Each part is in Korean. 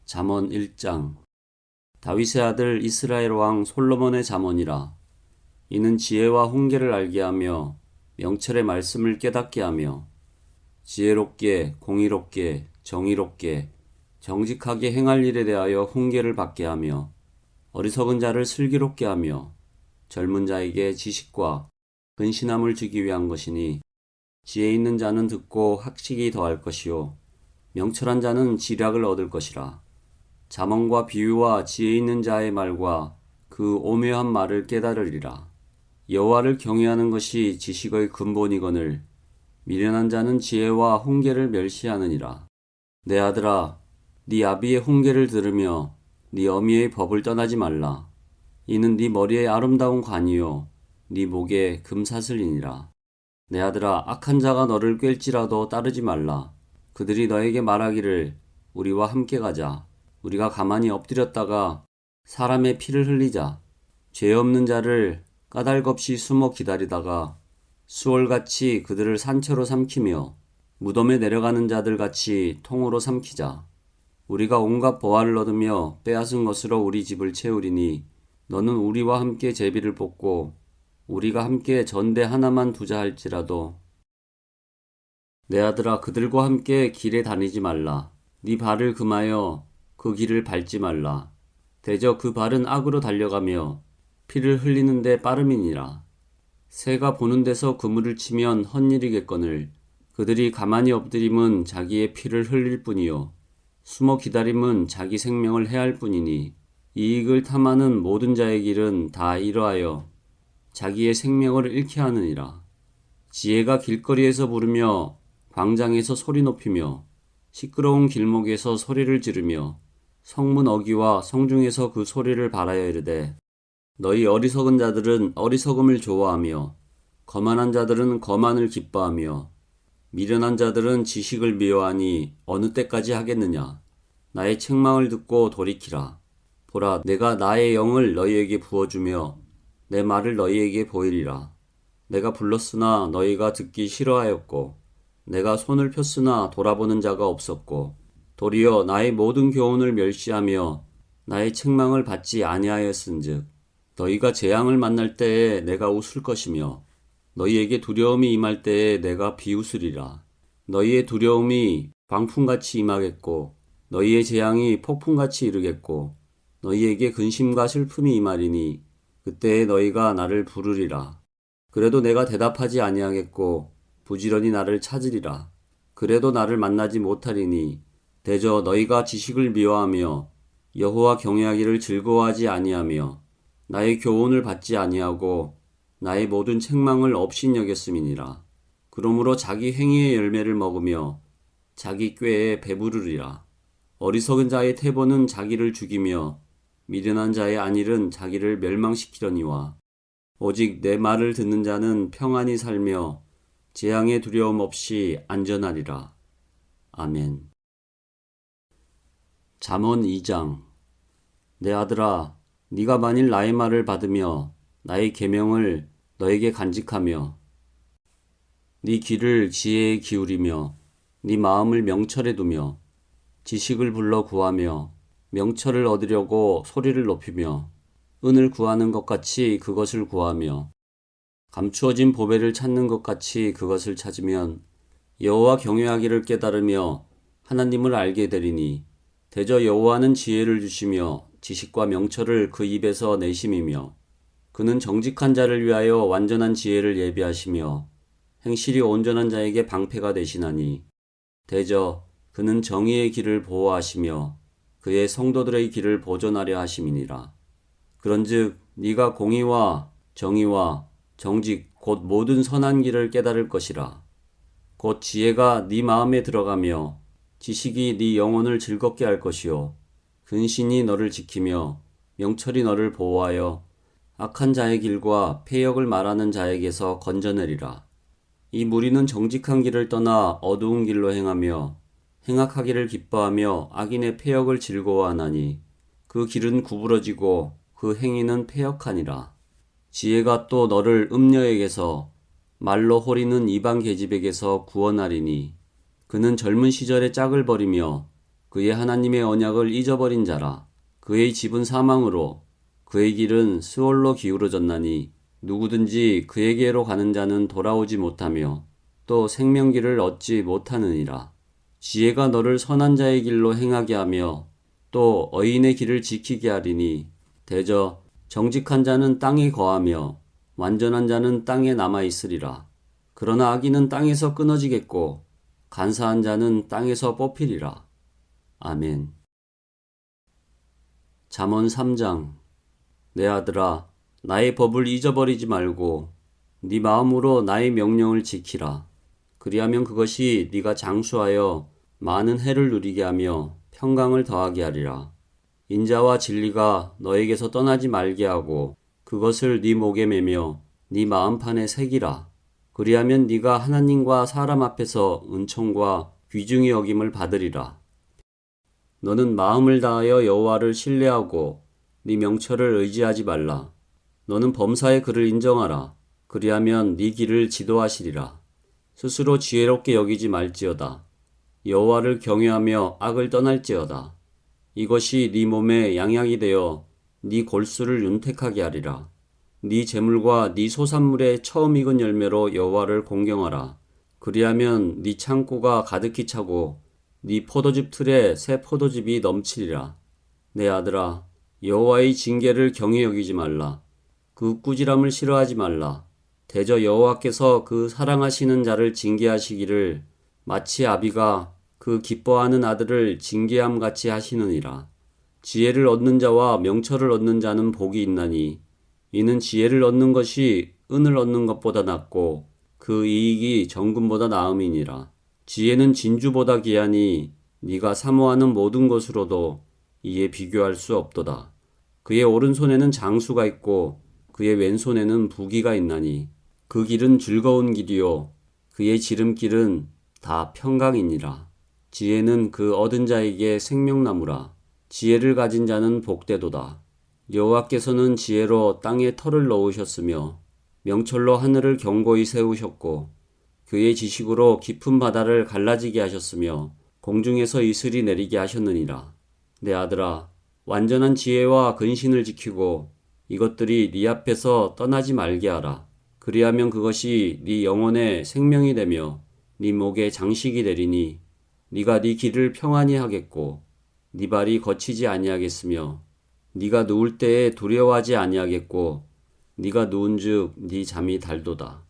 잠언 1장. 다윗의 아들 이스라엘 왕 솔로몬의 잠언이라. 이는 지혜와 훈계를 알게 하며 명철의 말씀을 깨닫게 하며 지혜롭게 공의롭게 정의롭게 정직하게 행할 일에 대하여 훈계를 받게 하며 어리석은 자를 슬기롭게 하며 젊은 자에게 지식과 근신함을 주기 위한 것이니, 지혜 있는 자는 듣고 학식이 더할 것이요 명철한 자는 지략을 얻을 것이라. 잠언과 비유와 지혜 있는 자의 말과 그 오묘한 말을 깨달으리라. 여호와를 경외하는 것이 지식의 근본이거늘 미련한 자는 지혜와 훈계를 멸시하느니라. 내 아들아, 네 아비의 훈계를 들으며 네 어미의 법을 떠나지 말라. 이는 네 머리에 아름다운 관이요 네 목에 금사슬이니라. 내 아들아, 악한 자가 너를 꿰일지라도 따르지 말라. 그들이 너에게 말하기를 우리와 함께 가자. 우리가 가만히 엎드렸다가 사람의 피를 흘리자. 죄 없는 자를 까닭없이 숨어 기다리다가 수월같이 그들을 산채로 삼키며 무덤에 내려가는 자들같이 통으로 삼키자. 우리가 온갖 보화를 얻으며 빼앗은 것으로 우리 집을 채우리니 너는 우리와 함께 제비를 뽑고 우리가 함께 전대 하나만 두자 할지라도, 내 아들아, 그들과 함께 길에 다니지 말라. 네 발을 금하여 그 길을 밟지 말라. 대저 그 발은 악으로 달려가며 피를 흘리는데 빠름이니라. 새가 보는 데서 그물을 치면 헛일이겠거늘 그들이 가만히 엎드림은 자기의 피를 흘릴 뿐이요 숨어 기다림은 자기 생명을 해할 뿐이니, 이익을 탐하는 모든 자의 길은 다 이러하여 자기의 생명을 잃게 하느니라. 지혜가 길거리에서 부르며 광장에서 소리 높이며 시끄러운 길목에서 소리를 지르며 성문 어귀와 성중에서 그 소리를 발하여 이르되, 너희 어리석은 자들은 어리석음을 좋아하며 거만한 자들은 거만을 기뻐하며 미련한 자들은 지식을 미워하니 어느 때까지 하겠느냐. 나의 책망을 듣고 돌이키라. 보라, 내가 나의 영을 너희에게 부어주며 내 말을 너희에게 보이리라. 내가 불렀으나 너희가 듣기 싫어하였고 내가 손을 폈으나 돌아보는 자가 없었고, 도리어 나의 모든 교훈을 멸시하며 나의 책망을 받지 아니하였은즉 너희가 재앙을 만날 때에 내가 웃을 것이며 너희에게 두려움이 임할 때에 내가 비웃으리라. 너희의 두려움이 광풍같이 임하겠고 너희의 재앙이 폭풍같이 이르겠고 너희에게 근심과 슬픔이 임하리니 그때에 너희가 나를 부르리라. 그래도 내가 대답하지 아니하겠고 부지런히 나를 찾으리라. 그래도 나를 만나지 못하리니 대저 너희가 지식을 미워하며 여호와 경외하기를 즐거워하지 아니하며 나의 교훈을 받지 아니하고 나의 모든 책망을 업신여겼음이니라. 그러므로 자기 행위의 열매를 먹으며 자기 꾀에 배부르리라. 어리석은 자의 태보는 자기를 죽이며 미련한 자의 안일은 자기를 멸망시키려니와 오직 내 말을 듣는 자는 평안히 살며 재앙의 두려움 없이 안전하리라. 아멘. 잠언 2장. 내 아들아, 네가 만일 나의 말을 받으며 나의 계명을 너에게 간직하며 네 귀를 지혜에 기울이며 네 마음을 명철에 두며 지식을 불러 구하며 명철을 얻으려고 소리를 높이며 은을 구하는 것 같이 그것을 구하며 감추어진 보배를 찾는 것 같이 그것을 찾으면 여호와 경외하기를 깨달으며 하나님을 알게 되리니, 대저 여호와는 지혜를 주시며 지식과 명철을 그 입에서 내심이며 그는 정직한 자를 위하여 완전한 지혜를 예비하시며 행실이 온전한 자에게 방패가 되시나니, 대저 그는 정의의 길을 보호하시며 그의 성도들의 길을 보존하려 하심이니라. 그런즉 네가 공의와 정의와 정직 곧 모든 선한 길을 깨달을 것이라. 곧 지혜가 네 마음에 들어가며 지식이 네 영혼을 즐겁게 할 것이요 근신이 너를 지키며 명철이 너를 보호하여 악한 자의 길과 패역을 말하는 자에게서 건져내리라. 이 무리는 정직한 길을 떠나 어두운 길로 행하며 행악하기를 기뻐하며 악인의 패역을 즐거워하나니 그 길은 구부러지고 그 행위는 패역하니라. 지혜가 또 너를 음녀에게서 말로 호리는 이방 계집에게서 구원하리니 그는 젊은 시절에 짝을 버리며 그의 하나님의 언약을 잊어버린 자라. 그의 집은 사망으로 그의 길은 스올로 기울어졌나니 누구든지 그에게로 가는 자는 돌아오지 못하며 또 생명길을 얻지 못하느니라. 지혜가 너를 선한 자의 길로 행하게 하며 또 의인의 길을 지키게 하리니 대저 정직한 자는 땅에 거하며 완전한 자는 땅에 남아 있으리라. 그러나 악인은 땅에서 끊어지겠고 간사한 자는 땅에서 뽑히리라. 아멘. 잠언 3장. 내 아들아, 나의 법을 잊어버리지 말고 네 마음으로 나의 명령을 지키라. 그리하면 그것이 네가 장수하여 많은 해를 누리게 하며 평강을 더하게 하리라. 인자와 진리가 너에게서 떠나지 말게 하고 그것을 네 목에 매며 네 마음판에 새기라. 그리하면 네가 하나님과 사람 앞에서 은총과 귀중히 여김을 받으리라. 너는 마음을 다하여 여호와를 신뢰하고 네 명철을 의지하지 말라. 너는 범사의 그를 인정하라. 그리하면 네 길을 지도하시리라. 스스로 지혜롭게 여기지 말지어다. 여호와를 경외하며 악을 떠날지어다. 이것이 네 몸에 양약이 되어 네 골수를 윤택하게 하리라. 네 재물과 네 소산물의 처음 익은 열매로 여호와를 공경하라. 그리하면 네 창고가 가득히 차고 네 포도즙 틀에 새 포도즙이 넘치리라. 내 아들아, 여호와의 징계를 경히 여기지 말라. 그 꾸지람을 싫어하지 말라. 대저 여호와께서 그 사랑하시는 자를 징계하시기를 마치 아비가 그 기뻐하는 아들을 징계함 같이 하시느니라. 지혜를 얻는 자와 명철을 얻는 자는 복이 있나니 이는 지혜를 얻는 것이 은을 얻는 것보다 낫고 그 이익이 정금보다 나음이니라. 지혜는 진주보다 귀하니 네가 사모하는 모든 것으로도 이에 비교할 수 없도다. 그의 오른손에는 장수가 있고 그의 왼손에는 부귀가 있나니 그 길은 즐거운 길이요 그의 지름길은 다 평강이니라. 지혜는 그 얻은 자에게 생명나무라. 지혜를 가진 자는 복되도다. 여호와께서는 지혜로 땅에 털을 넣으셨으며 명철로 하늘을 견고히 세우셨고 그의 지식으로 깊은 바다를 갈라지게 하셨으며 공중에서 이슬이 내리게 하셨느니라. 내 아들아, 완전한 지혜와 근신을 지키고 이것들이 네 앞에서 떠나지 말게 하라. 그리하면 그것이 네 영혼의 생명이 되며 네 목에 장식이 되리니 네가 네 길을 평안히 하겠고 네 발이 거치지 아니하겠으며 네가 누울 때에 두려워하지 아니하겠고 네가 누운즉 네 잠이 달도다.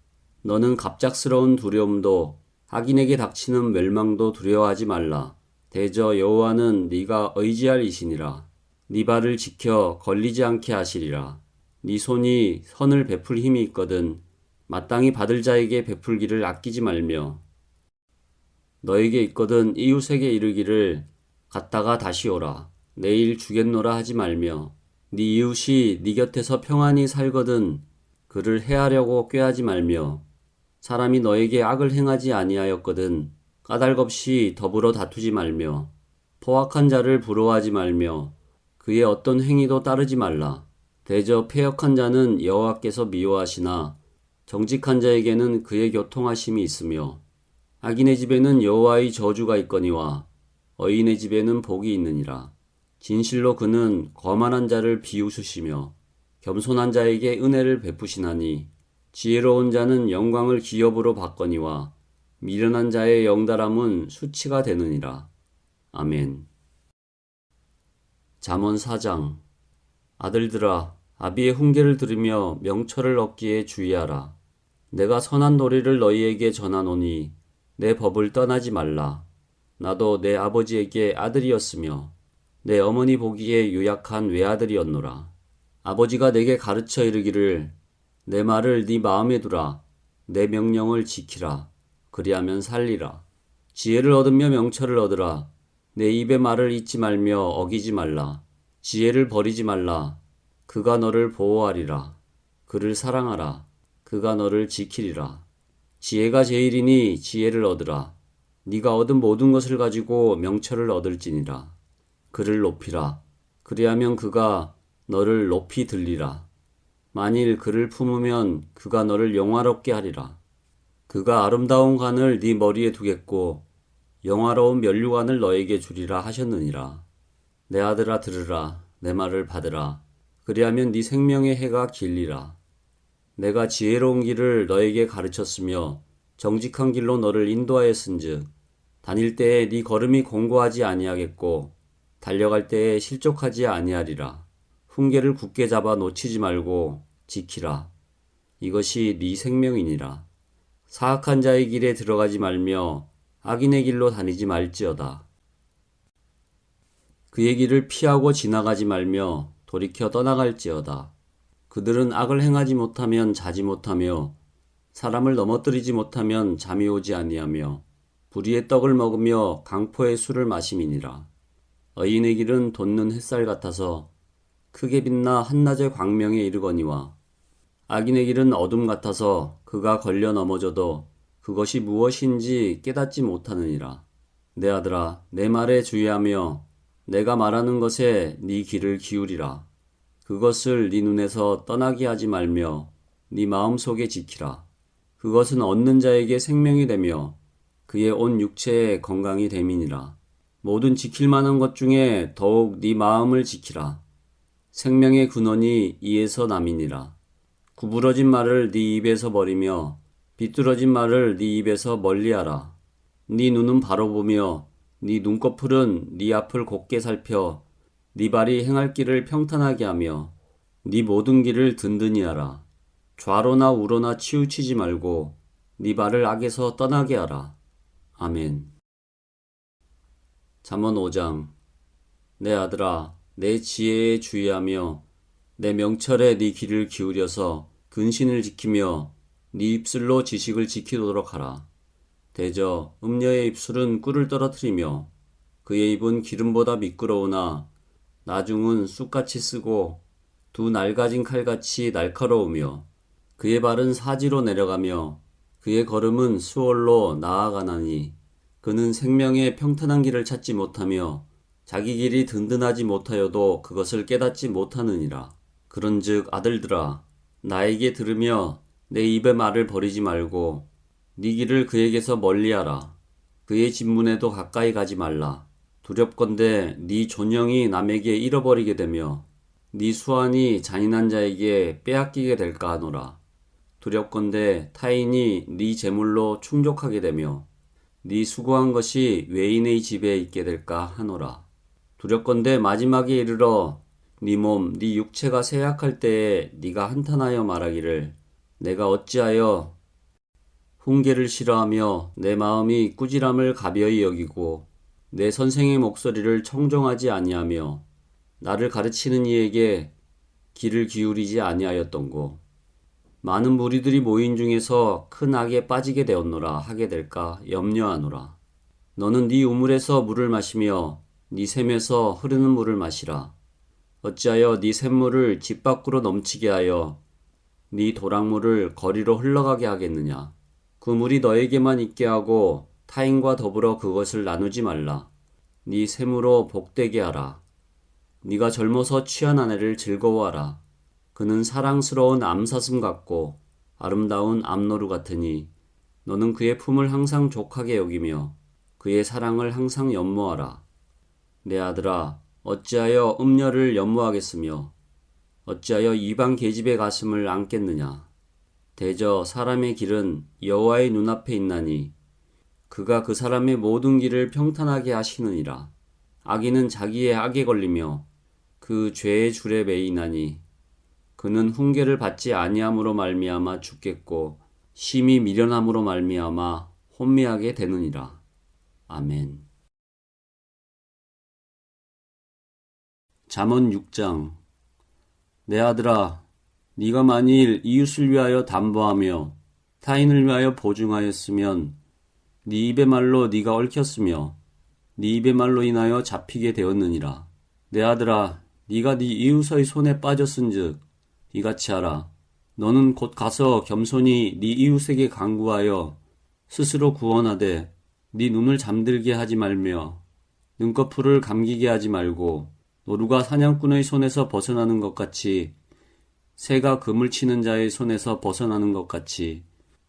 너는 갑작스러운 두려움도 악인에게 닥치는 멸망도 두려워하지 말라. 대저 여호와는 네가 의지할 이시니라. 네 발을 지켜 걸리지 않게 하시리라. 네 손이 선을 베풀 힘이 있거든 마땅히 받을 자에게 베풀기를 아끼지 말며 너에게 있거든 이웃에게 이르기를 갔다가 다시 오라. 내일 주겠노라 하지 말며 네 이웃이 네 곁에서 평안히 살거든 그를 해하려고 꾀하지 말며 사람이 너에게 악을 행하지 아니하였거든 까닭없이 더불어 다투지 말며 포악한 자를 부러워하지 말며 그의 어떤 행위도 따르지 말라. 대저 패역한 자는 여호와께서 미워하시나 정직한 자에게는 그의 교통하심이 있으며 악인의 집에는 여호와의 저주가 있거니와 의인의 집에는 복이 있느니라. 진실로 그는 거만한 자를 비웃으시며 겸손한 자에게 은혜를 베푸시나니 지혜로운 자는 영광을 기업으로 받거니와 미련한 자의 영달함은 수치가 되느니라. 아멘. 잠언 4장. 아들들아, 아비의 훈계를 들으며 명철을 얻기에 주의하라. 내가 선한 도리를 너희에게 전하노니 내 법을 떠나지 말라. 나도 내 아버지에게 아들이었으며 내 어머니 보기에 유약한 외아들이었노라. 아버지가 내게 가르쳐 이르기를 내 말을 네 마음에 두라. 내 명령을 지키라. 그리하면 살리라. 지혜를 얻으며 명철을 얻으라. 내 입의 말을 잊지 말며 어기지 말라. 지혜를 버리지 말라. 그가 너를 보호하리라. 그를 사랑하라. 그가 너를 지키리라. 지혜가 제일이니 지혜를 얻으라. 네가 얻은 모든 것을 가지고 명철을 얻을지니라. 그를 높이라. 그리하면 그가 너를 높이 들리라. 만일 그를 품으면 그가 너를 영화롭게 하리라. 그가 아름다운 관을 네 머리에 두겠고 영화로운 면류관을 너에게 주리라 하셨느니라. 내 아들아 들으라. 내 말을 받으라. 그리하면 네 생명의 해가 길리라. 내가 지혜로운 길을 너에게 가르쳤으며 정직한 길로 너를 인도하였은즉 다닐 때에 네 걸음이 공고하지 아니하겠고 달려갈 때에 실족하지 아니하리라. 훈계를 굳게 잡아 놓치지 말고 지키라. 이것이 네 생명이니라. 사악한 자의 길에 들어가지 말며 악인의 길로 다니지 말지어다. 그의 길을 피하고 지나가지 말며 돌이켜 떠나갈지어다. 그들은 악을 행하지 못하면 자지 못하며 사람을 넘어뜨리지 못하면 잠이 오지 아니하며 불의의 떡을 먹으며 강포의 술을 마심이니라. 의인의 길은 돋는 햇살 같아서 크게 빛나 한낮의 광명에 이르거니와 악인의 길은 어둠 같아서 그가 걸려 넘어져도 그것이 무엇인지 깨닫지 못하느니라. 내 아들아, 내 말에 주의하며 내가 말하는 것에 네 귀를 기울이라. 그것을 네 눈에서 떠나게 하지 말며 네 마음속에 지키라. 그것은 얻는 자에게 생명이 되며 그의 온 육체에 건강이 됨이니라. 모든 지킬 만한 것 중에 더욱 네 마음을 지키라. 생명의 근원이 이에서 남이니라. 구부러진 말을 네 입에서 버리며 비뚤어진 말을 네 입에서 멀리하라. 네 눈은 바로 보며 네 눈꺼풀은 네 앞을 곱게 살펴 네 발이 행할 길을 평탄하게 하며 네 모든 길을 든든히 하라. 좌로나 우로나 치우치지 말고 네 발을 악에서 떠나게 하라. 아멘. 잠언 5장. 내 아들아, 내 지혜에 주의하며 내 명철에 네 귀를 기울여서 근신을 지키며 네 입술로 지식을 지키도록 하라. 대저 음녀의 입술은 꿀을 떨어뜨리며 그의 입은 기름보다 미끄러우나 나중은 쑥같이 쓰고 두 날가진 칼같이 날카로우며 그의 발은 사지로 내려가며 그의 걸음은 수월로 나아가나니 그는 생명의 평탄한 길을 찾지 못하며 자기 길이 든든하지 못하여도 그것을 깨닫지 못하느니라. 그런즉 아들들아, 나에게 들으며 내 입의 말을 버리지 말고 네 길을 그에게서 멀리하라. 그의 진문에도 가까이 가지 말라. 두렵건대 네 존영이 남에게 잃어버리게 되며 네 수완이 잔인한 자에게 빼앗기게 될까 하노라. 두렵건대 타인이 네 재물로 충족하게 되며 네 수고한 것이 외인의 집에 있게 될까 하노라. 두렵건대 마지막에 이르러 네 몸, 네 육체가 쇠약할 때에 네가 한탄하여 말하기를 내가 어찌하여 훈계를 싫어하며 내 마음이 꾸지람을 가벼이 여기고 내 선생의 목소리를 청종하지 아니하며 나를 가르치는 이에게 귀를 기울이지 아니하였던고. 많은 무리들이 모인 중에서 큰 악에 빠지게 되었노라 하게 될까 염려하노라. 너는 네 우물에서 물을 마시며 네 샘에서 흐르는 물을 마시라. 어찌하여 네 샘물을 집 밖으로 넘치게 하여 네 도랑물을 거리로 흘러가게 하겠느냐. 그 물이 너에게만 있게 하고 타인과 더불어 그것을 나누지 말라. 네 샘으로 복되게 하라. 네가 젊어서 취한 아내를 즐거워하라. 그는 사랑스러운 암사슴 같고 아름다운 암노루 같으니 너는 그의 품을 항상 족하게 여기며 그의 사랑을 항상 연모하라. 내 아들아, 어찌하여 음녀를 연모하겠으며 어찌하여 이방 계집의 가슴을 안겠느냐. 대저 사람의 길은 여호와의 눈앞에 있나니 그가 그 사람의 모든 길을 평탄하게 하시느니라. 악인은 자기의 악에 걸리며 그 죄의 줄에 매이나니 그는 훈계를 받지 아니함으로 말미암아 죽겠고 심히 미련함으로 말미암아 혼미하게 되느니라. 아멘. 잠언 6장. 내 아들아, 네가 만일 이웃을 위하여 담보하며 타인을 위하여 보증하였으면 네 입의 말로 네가 얽혔으며 네 입의 말로 인하여 잡히게 되었느니라. 내 아들아, 네가 네 이웃의 손에 빠졌은즉 이같이 하라. 너는 곧 가서 겸손히 네 이웃에게 간구하여 스스로 구원하되 네 눈을 잠들게 하지 말며 눈꺼풀을 감기게 하지 말고 노루가 사냥꾼의 손에서 벗어나는 것 같이 새가 그물 치는 자의 손에서 벗어나는 것 같이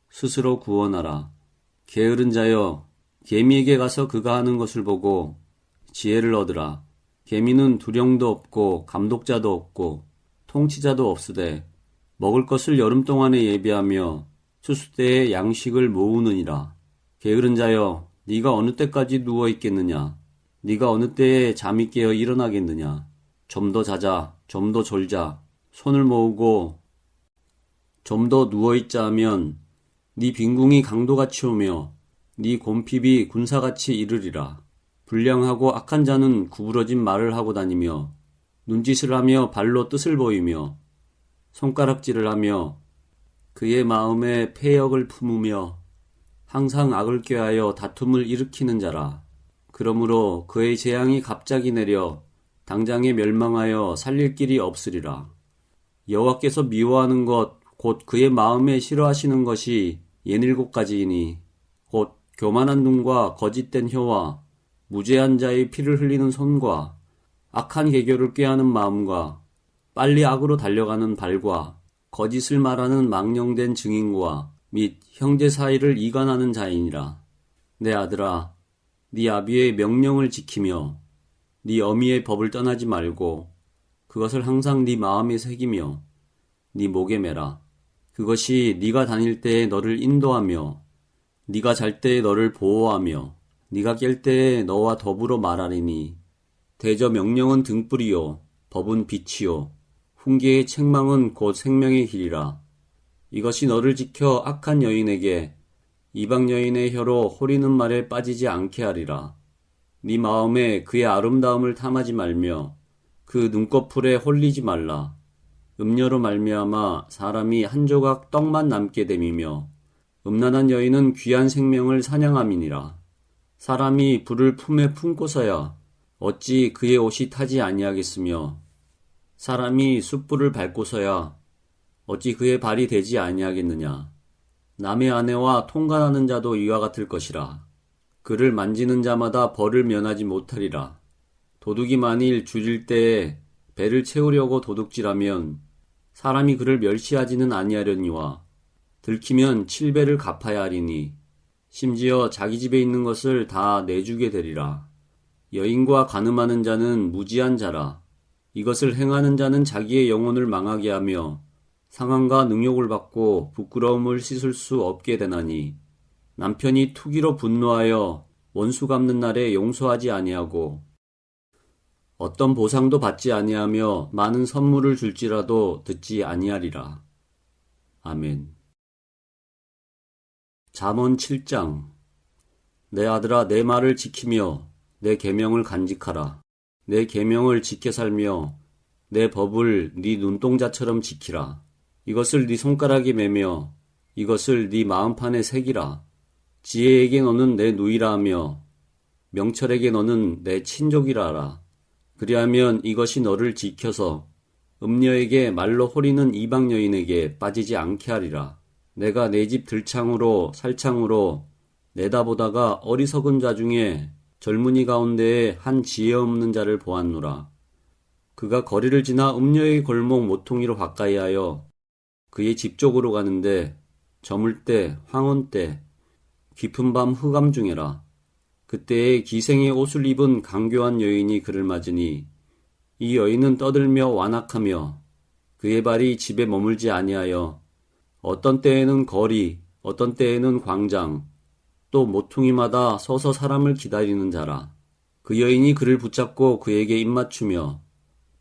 스스로 구원하라. 게으른 자여, 개미에게 가서 그가 하는 것을 보고 지혜를 얻으라. 개미는 두령도 없고 감독자도 없고 통치자도 없으되 먹을 것을 여름 동안에 예비하며 추수 때에 양식을 모으느니라. 게으른 자여, 네가 어느 때까지 누워 있겠느냐? 네가 어느 때에 잠이 깨어 일어나겠느냐? 좀 더 자자, 좀 더 졸자. 손을 모으고 좀 더 누워 있자 하면 네 빈궁이 강도같이 오며 네 곰핍이 군사같이 이르리라. 불량하고 악한 자는 구부러진 말을 하고 다니며 눈짓을 하며 발로 뜻을 보이며 손가락질을 하며 그의 마음에 패역을 품으며 항상 악을 꾀하여 다툼을 일으키는 자라. 그러므로 그의 재앙이 갑자기 내려 당장에 멸망하여 살릴 길이 없으리라. 여호와께서 미워하는 것 곧 그의 마음에 싫어하시는 것이 67가지이니 곧 교만한 눈과 거짓된 혀와 무죄한 자의 피를 흘리는 손과 악한 계교를 꾀하는 마음과 빨리 악으로 달려가는 발과 거짓을 말하는 망령된 증인과 및 형제 사이를 이간하는 자이니라. 내 아들아, 네 아비의 명령을 지키며 네 어미의 법을 떠나지 말고 그것을 항상 네 마음에 새기며 네 목에 매라. 그것이 네가 다닐 때에 너를 인도하며 네가 잘 때에 너를 보호하며 네가 깰 때에 너와 더불어 말하리니 대저 명령은 등불이요 법은 빛이요 훈계의 책망은 곧 생명의 길이라. 이것이 너를 지켜 악한 여인에게 이방 여인의 혀로 호리는 말에 빠지지 않게 하리라. 네 마음에 그의 아름다움을 탐하지 말며 그 눈꺼풀에 홀리지 말라. 음녀로 말미암아 사람이 한 조각 떡만 남게 됨이며 음란한 여인은 귀한 생명을 사냥함이니라. 사람이 불을 품에 품고서야 어찌 그의 옷이 타지 아니하겠으며 사람이 숯불을 밟고서야 어찌 그의 발이 되지 아니하겠느냐. 남의 아내와 통간하는 자도 이와 같을 것이라. 그를 만지는 자마다 벌을 면하지 못하리라. 도둑이 만일 줄일 때에 배를 채우려고 도둑질하면 사람이 그를 멸시하지는 아니하려니와 들키면 7배를 갚아야 하리니 심지어 자기 집에 있는 것을 다 내주게 되리라. 여인과 간음하는 자는 무지한 자라. 이것을 행하는 자는 자기의 영혼을 망하게 하며 상한과 능욕을 받고 부끄러움을 씻을 수 없게 되나니 남편이 투기로 분노하여 원수 갚는 날에 용서하지 아니하고 어떤 보상도 받지 아니하며 많은 선물을 줄지라도 듣지 아니하리라. 아멘. 잠언 7장. 내 아들아, 내 말을 지키며 내 계명을 간직하라. 내 계명을 지켜 살며 내 법을 네 눈동자처럼 지키라. 이것을 네 손가락에 매며 이것을 네 마음판에 새기라. 지혜에게 너는 내 누이라 하며 명철에게 너는 내 친족이라 하라. 그리하면 이것이 너를 지켜서 음녀에게 말로 호리는 이방 여인에게 빠지지 않게 하리라. 내가 내 집 들창으로 살창으로 내다보다가 어리석은 자 중에 젊은이 가운데에 한 지혜 없는 자를 보았노라. 그가 거리를 지나 음녀의 골목 모퉁이로 가까이 하여 그의 집 쪽으로 가는데 저물 때 황혼 때 깊은 밤 흑암 중에라. 그때에 기생의 옷을 입은 강교한 여인이 그를 맞으니 이 여인은 떠들며 완악하며 그의 발이 집에 머물지 아니하여 어떤 때에는 거리, 어떤 때에는 광장, 또 모퉁이마다 서서 사람을 기다리는 자라. 그 여인이 그를 붙잡고 그에게 입맞추며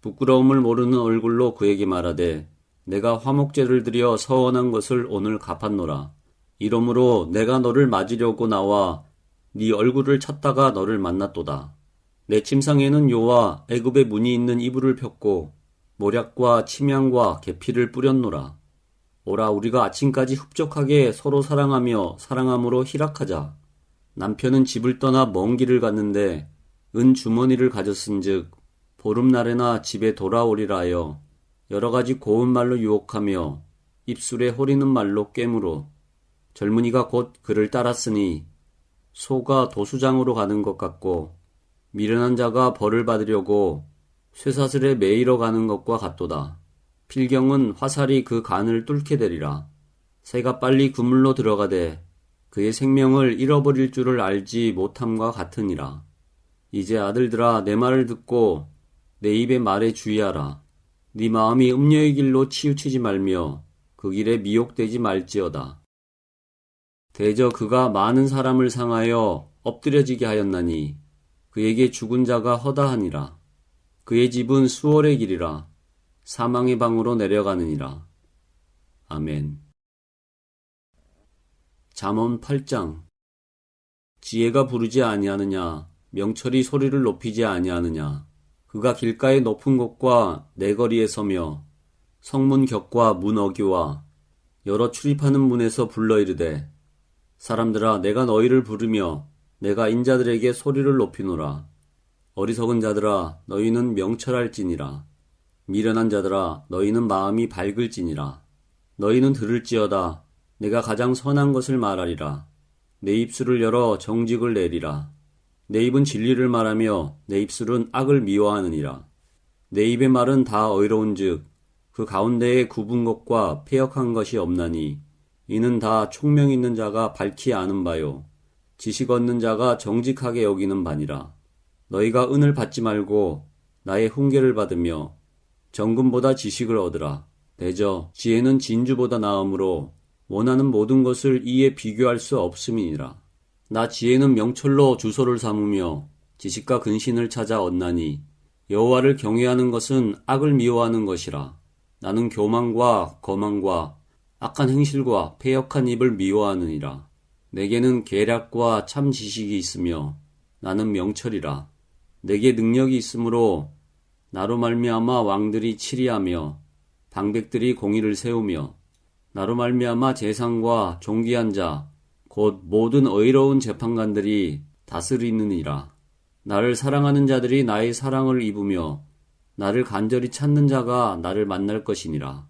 부끄러움을 모르는 얼굴로 그에게 말하되 내가 화목제를 드려 서원한 것을 오늘 갚았노라. 이러므로 내가 너를 맞으려고 나와 네 얼굴을 찾다가 너를 만났도다. 내 침상에는 요와 애굽의 문이 있는 이불을 폈고 모략과 침향과 계피를 뿌렸노라. 오라, 우리가 아침까지 흡족하게 서로 사랑하며 사랑함으로 희락하자. 남편은 집을 떠나 먼 길을 갔는데 은 주머니를 가졌은즉 보름날에나 집에 돌아오리라 하여 여러 가지 고운 말로 유혹하며 입술에 호리는 말로 꿰므로 젊은이가 곧 그를 따랐으니 소가 도수장으로 가는 것 같고 미련한 자가 벌을 받으려고 쇠사슬에 매이러 가는 것과 같도다. 필경은 화살이 그 간을 뚫게 되리라. 새가 빨리 그물로 들어가되 그의 생명을 잃어버릴 줄을 알지 못함과 같으니라. 이제 아들들아 내 말을 듣고 내 입의 말에 주의하라. 네 마음이 음녀의 길로 치우치지 말며 그 길에 미혹되지 말지어다. 대저 그가 많은 사람을 상하여 엎드려지게 하였나니 그에게 죽은 자가 허다하니라. 그의 집은 수월의 길이라 사망의 방으로 내려가느니라. 아멘. 잠언 8장. 지혜가 부르지 아니하느냐, 명철이 소리를 높이지 아니하느냐. 그가 길가의 높은 곳과 내거리에 서며 성문 격과 문 어귀와 여러 출입하는 문에서 불러 이르되, 사람들아 내가 너희를 부르며 내가 인자들에게 소리를 높이노라. 어리석은 자들아 너희는 명철할지니라. 미련한 자들아 너희는 마음이 밝을지니라. 너희는 들을지어다. 내가 가장 선한 것을 말하리라. 내 입술을 열어 정직을 내리라. 내 입은 진리를 말하며 내 입술은 악을 미워하느니라. 내 입의 말은 다 의로운즉 그 가운데에 굽은 것과 패역한 것이 없나니 이는 다 총명 있는 자가 밝히 아는 바요 지식 얻는 자가 정직하게 여기는 바니라. 너희가 은을 받지 말고 나의 훈계를 받으며 정금보다 지식을 얻으라. 대저 지혜는 진주보다 나음으로 원하는 모든 것을 이에 비교할 수 없음이니라. 나 지혜는 명철로 주소를 삼으며 지식과 근신을 찾아 얻나니 여호와를 경외하는 것은 악을 미워하는 것이라. 나는 교만과 거만과 악한 행실과 패역한 입을 미워하느니라. 내게는 계략과 참 지식이 있으며 나는 명철이라. 내게 능력이 있으므로 나로 말미암아 왕들이 치리하며 방백들이 공의를 세우며 나로 말미암아 재상과 존귀한 자 곧 모든 의로운 재판관들이 다스리느니라. 나를 사랑하는 자들이 나의 사랑을 입으며 나를 간절히 찾는 자가 나를 만날 것이니라.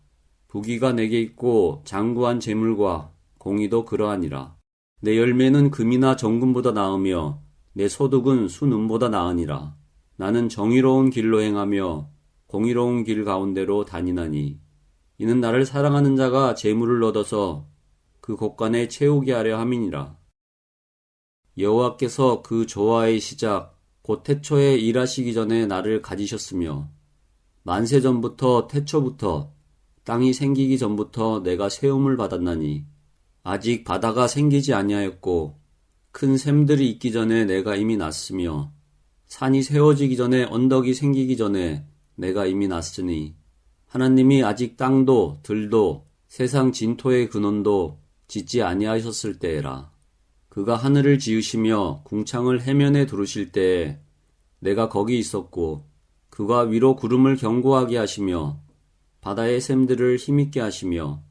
부귀가 내게 있고 장구한 재물과 공의도 그러하니라. 내 열매는 금이나 정금보다 나으며 내 소득은 순은보다 나으니라. 나는 정의로운 길로 행하며 공의로운 길 가운데로 다니나니 이는 나를 사랑하는 자가 재물을 얻어서 그 곳간에 채우게 하려 함이니라. 여호와께서 그 조화의 시작 곧 태초에 일하시기 전에 나를 가지셨으며 만세 전부터 태초부터 땅이 생기기 전부터 내가 세움을 받았나니 아직 바다가 생기지 아니하였고 큰 샘들이 있기 전에 내가 이미 났으며 산이 세워지기 전에 언덕이 생기기 전에 내가 이미 났으니 하나님이 아직 땅도 들도 세상 진토의 근원도 짓지 아니하셨을 때에라. 그가 하늘을 지으시며 궁창을 해면에 두르실 때에 내가 거기 있었고 그가 위로 구름을 견고하게 하시며 바다의 샘들을 힘있게 하시며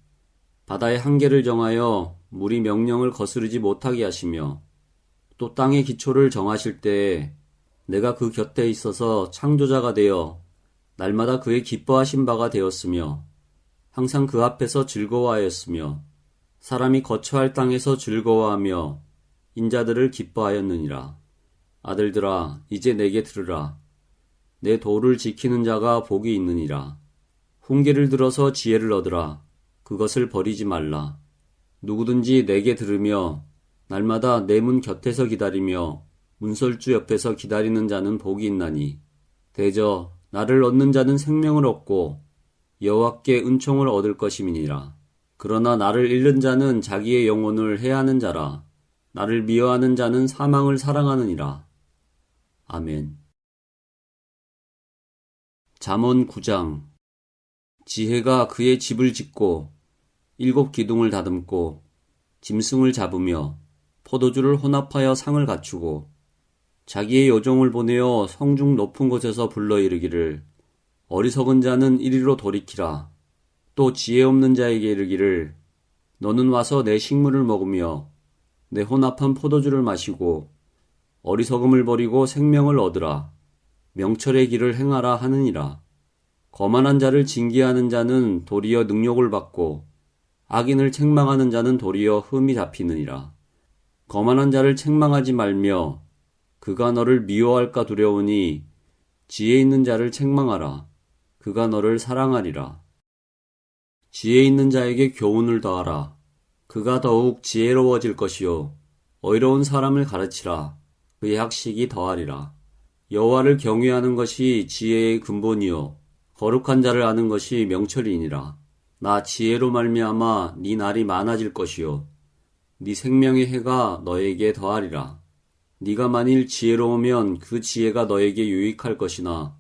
바다의 한계를 정하여 물이 명령을 거스르지 못하게 하시며 또 땅의 기초를 정하실 때에 내가 그 곁에 있어서 창조자가 되어 날마다 그의 기뻐하신 바가 되었으며 항상 그 앞에서 즐거워하였으며 사람이 거처할 땅에서 즐거워하며 인자들을 기뻐하였느니라. 아들들아 이제 내게 들으라. 내 도를 지키는 자가 복이 있느니라. 훈계를 들어서 지혜를 얻으라. 그것을 버리지 말라. 누구든지 내게 들으며 날마다 내 문 곁에서 기다리며 문설주 옆에서 기다리는 자는 복이 있나니 대저 나를 얻는 자는 생명을 얻고 여호와께 은총을 얻을 것임이니라. 그러나 나를 잃는 자는 자기의 영혼을 해하는 자라. 나를 미워하는 자는 사망을 사랑하느니라. 아멘. 잠언 9장. 지혜가 그의 집을 짓고 7 기둥을 다듬고 짐승을 잡으며 포도주를 혼합하여 상을 갖추고 자기의 요종을 보내어 성중 높은 곳에서 불러 이르기를 어리석은 자는 이리로 돌이키라. 또 지혜 없는 자에게 이르기를 너는 와서 내 식물을 먹으며 내 혼합한 포도주를 마시고 어리석음을 버리고 생명을 얻으라. 명철의 길을 행하라 하느니라. 거만한 자를 징계하는 자는 도리어 능욕을 받고 악인을 책망하는 자는 도리어 흠이 잡히느니라. 거만한 자를 책망하지 말며 그가 너를 미워할까 두려우니 지혜 있는 자를 책망하라. 그가 너를 사랑하리라. 지혜 있는 자에게 교훈을 더하라. 그가 더욱 지혜로워질 것이요 의로운 사람을 가르치라. 그의 학식이 더하리라. 여호와를 경외하는 것이 지혜의 근본이요 거룩한 자를 아는 것이 명철이니라. 나 지혜로 말미암아 네 날이 많아질 것이요 네 생명의 해가 너에게 더하리라. 네가 만일 지혜로우면 그 지혜가 너에게 유익할 것이나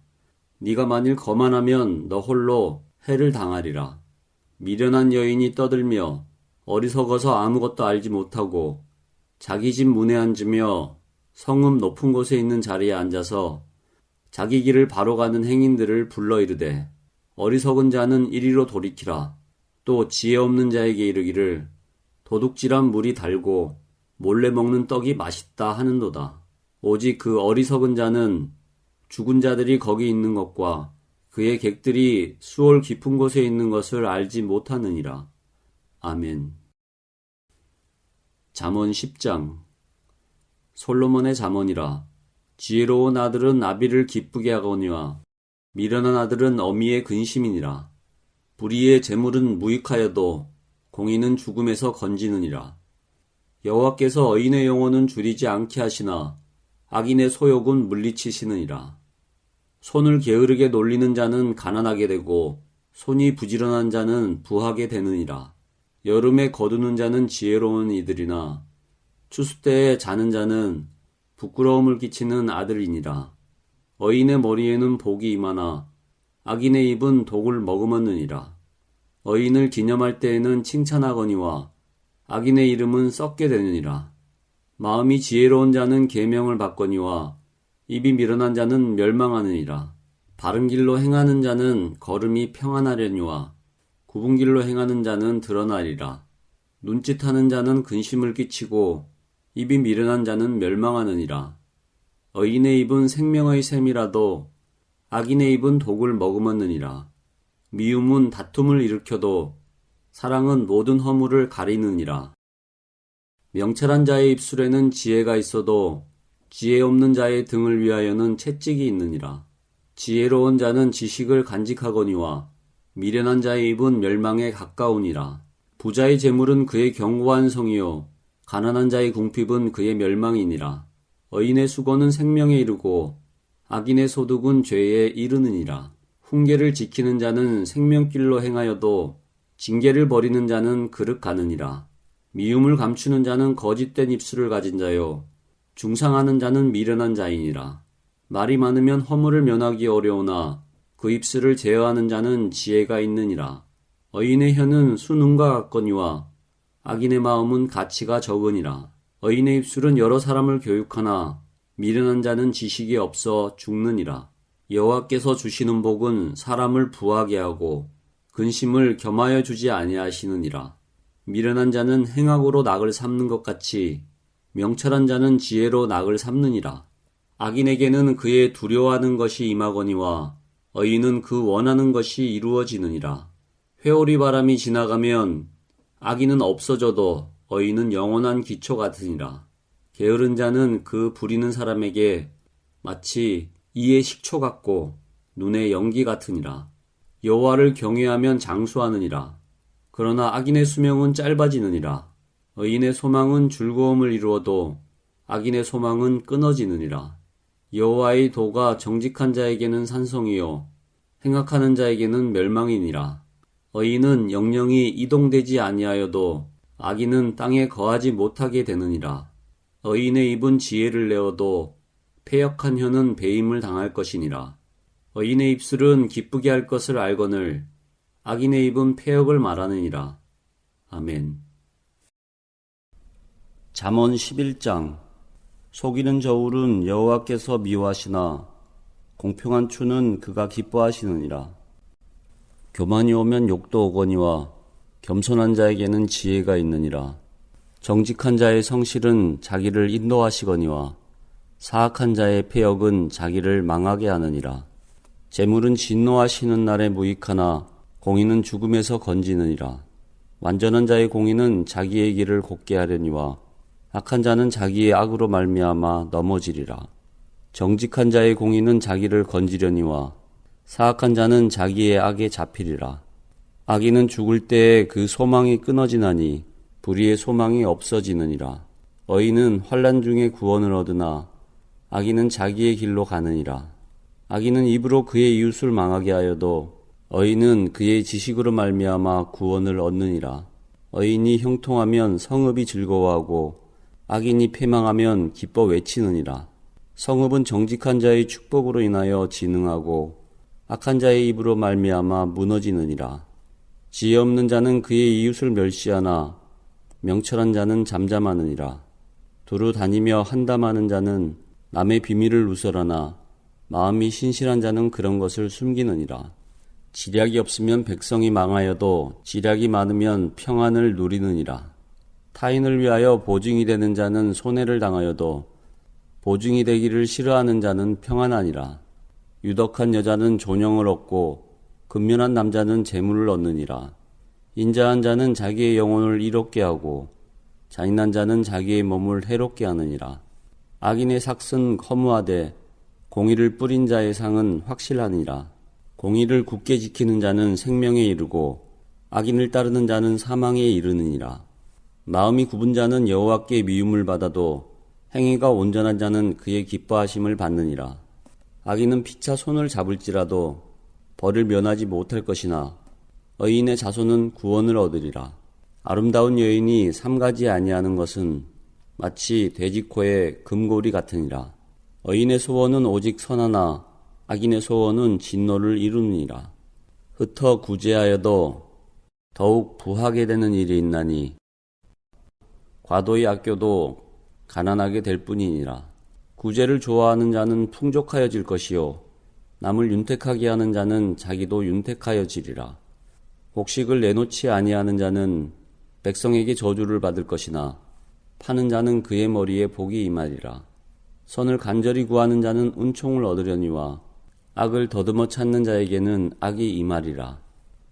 네가 만일 거만하면 너 홀로 해를 당하리라. 미련한 여인이 떠들며 어리석어서 아무것도 알지 못하고 자기 집 문에 앉으며 성읍 높은 곳에 있는 자리에 앉아서 자기 길을 바로 가는 행인들을 불러 이르되 어리석은 자는 이리로 돌이키라. 또 지혜 없는 자에게 이르기를 도둑질한 물이 달고 몰래 먹는 떡이 맛있다 하는도다. 오직 그 어리석은 자는 죽은 자들이 거기 있는 것과 그의 객들이 수월 깊은 곳에 있는 것을 알지 못하느니라. 아멘. 잠언 10장. 솔로몬의 잠언이라. 지혜로운 아들은 아비를 기쁘게 하거니와 미련한 아들은 어미의 근심이니라. 불의의 재물은 무익하여도 공의는 죽음에서 건지느니라. 여호와께서 의인의 영혼은 줄이지 않게 하시나 악인의 소욕은 물리치시느니라. 손을 게으르게 놀리는 자는 가난하게 되고 손이 부지런한 자는 부하게 되느니라. 여름에 거두는 자는 지혜로운 이들이나 추수 때에 자는 자는 부끄러움을 끼치는 아들이니라. 의인의 머리에는 복이 임하나 악인의 입은 독을 머금었느니라. 의인을 기념할 때에는 칭찬하거니와 악인의 이름은 썩게 되느니라. 마음이 지혜로운 자는 계명을 받거니와 입이 미련한 자는 멸망하느니라. 바른 길로 행하는 자는 걸음이 평안하려니와 굽은 길로 행하는 자는 드러나리라. 눈짓하는 자는 근심을 끼치고 입이 미련한 자는 멸망하느니라. 의인의 입은 생명의 샘이라도 악인의 입은 독을 머금었느니라. 미움은 다툼을 일으켜도 사랑은 모든 허물을 가리느니라. 명철한 자의 입술에는 지혜가 있어도 지혜 없는 자의 등을 위하여는 채찍이 있느니라. 지혜로운 자는 지식을 간직하거니와 미련한 자의 입은 멸망에 가까우니라. 부자의 재물은 그의 견고한 성이요 가난한 자의 궁핍은 그의 멸망이니라. 의인의 수고는 생명에 이르고 악인의 소득은 죄에 이르느니라. 훈계를 지키는 자는 생명길로 행하여도 징계를 버리는 자는 그릇 가느니라. 미움을 감추는 자는 거짓된 입술을 가진 자요 중상하는 자는 미련한 자이니라. 말이 많으면 허물을 면하기 어려우나 그 입술을 제어하는 자는 지혜가 있느니라. 의인의 혀는 수능과 같거니와 악인의 마음은 가치가 적으니라. 의인의 입술은 여러 사람을 교육하나 미련한 자는 지식이 없어 죽느니라. 여호와께서 주시는 복은 사람을 부하게 하고 근심을 겸하여 주지 아니하시느니라. 미련한 자는 행악으로 낙을 삼는 것 같이 명철한 자는 지혜로 낙을 삼느니라. 악인에게는 그의 두려워하는 것이 임하거니와 의인은 그 원하는 것이 이루어지느니라. 회오리 바람이 지나가면 악인은 없어져도 의인은 영원한 기초 같으니라. 게으른 자는 그 부리는 사람에게 마치 이의 식초 같고 눈의 연기 같으니라. 여호와를 경외하면 장수하느니라. 그러나 악인의 수명은 짧아지느니라. 의인의 소망은 즐거움을 이루어도 악인의 소망은 끊어지느니라. 여호와의 도가 정직한 자에게는 산성이요 행악하는 자에게는 멸망이니라. 의인은 영영이 이동되지 아니하여도 악인은 땅에 거하지 못하게 되느니라. 의인의 입은 지혜를 내어도 패역한 혀는 배임을 당할 것이니라. 의인의 입술은 기쁘게 할 것을 알거늘 악인의 입은 패역을 말하느니라. 아멘. 잠언 11장. 속이는 저울은 여호와께서 미워하시나 공평한 추는 그가 기뻐하시느니라. 교만이 오면 욕도 오거니와 겸손한 자에게는 지혜가 있느니라. 정직한 자의 성실은 자기를 인도하시거니와 사악한 자의 패역은 자기를 망하게 하느니라. 재물은 진노하시는 날에 무익하나 공의는 죽음에서 건지느니라. 완전한 자의 공의는 자기의 길을 곱게 하려니와 악한 자는 자기의 악으로 말미암아 넘어지리라. 정직한 자의 공의는 자기를 건지려니와 사악한 자는 자기의 악에 잡히리라. 악인은 죽을 때에 그 소망이 끊어지나니 불의의 소망이 없어지느니라. 의인은 환난 중에 구원을 얻으나 악인은 자기의 길로 가느니라. 악인은 입으로 그의 이웃을 망하게 하여도 의인은 그의 지식으로 말미암아 구원을 얻느니라. 의인이 형통하면 성읍이 즐거워하고 악인이 패망하면 기뻐 외치느니라. 성읍은 정직한 자의 축복으로 인하여 진흥하고 악한 자의 입으로 말미암아 무너지느니라. 지혜 없는 자는 그의 이웃을 멸시하나 명철한 자는 잠잠하느니라. 두루 다니며 한담하는 자는 남의 비밀을 누설하나 마음이 신실한 자는 그런 것을 숨기느니라. 지략이 없으면 백성이 망하여도 지략이 많으면 평안을 누리느니라. 타인을 위하여 보증이 되는 자는 손해를 당하여도 보증이 되기를 싫어하는 자는 평안하니라. 유덕한 여자는 존영을 얻고 근면한 남자는 재물을 얻느니라. 인자한 자는 자기의 영혼을 이롭게 하고 잔인한 자는 자기의 몸을 해롭게 하느니라. 악인의 삭은 허무하되 공의를 뿌린 자의 상은 확실하니라. 공의를 굳게 지키는 자는 생명에 이르고 악인을 따르는 자는 사망에 이르느니라. 마음이 굽은 자는 여호와께 미움을 받아도 행위가 온전한 자는 그의 기뻐하심을 받느니라. 악인은 피차 손을 잡을지라도 벌을 면하지 못할 것이나 의인의 자손은 구원을 얻으리라. 아름다운 여인이 삼가지 아니하는 것은 마치 돼지코의 금고리 같으니라. 의인의 소원은 오직 선하나 악인의 소원은 진노를 이루느니라. 흩어 구제하여도 더욱 부하게 되는 일이 있나니 과도히 아껴도 가난하게 될 뿐이니라. 구제를 좋아하는 자는 풍족하여질 것이요 남을 윤택하게 하는 자는 자기도 윤택하여지리라. 곡식을 내놓지 아니하는 자는 백성에게 저주를 받을 것이나 파는 자는 그의 머리에 복이 임하리라. 선을 간절히 구하는 자는 은총을 얻으려니와 악을 더듬어 찾는 자에게는 악이 임하리라.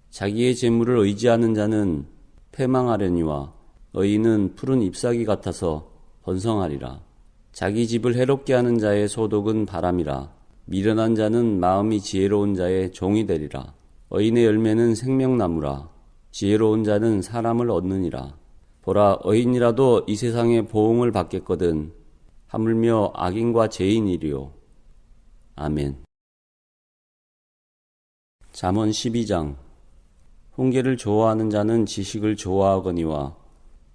자기의 재물을 의지하는 자는 패망하려니와 의인은 푸른 잎사귀 같아서 번성하리라. 자기 집을 해롭게 하는 자의 소독은 바람이라. 미련한 자는 마음이 지혜로운 자의 종이 되리라. 의인의 열매는 생명나무라. 지혜로운 자는 사람을 얻느니라. 보라, 의인이라도 이 세상에 보응을 받겠거든 하물며 악인과 죄인이리요. 아멘. 잠언 12장. 훈계를 좋아하는 자는 지식을 좋아하거니와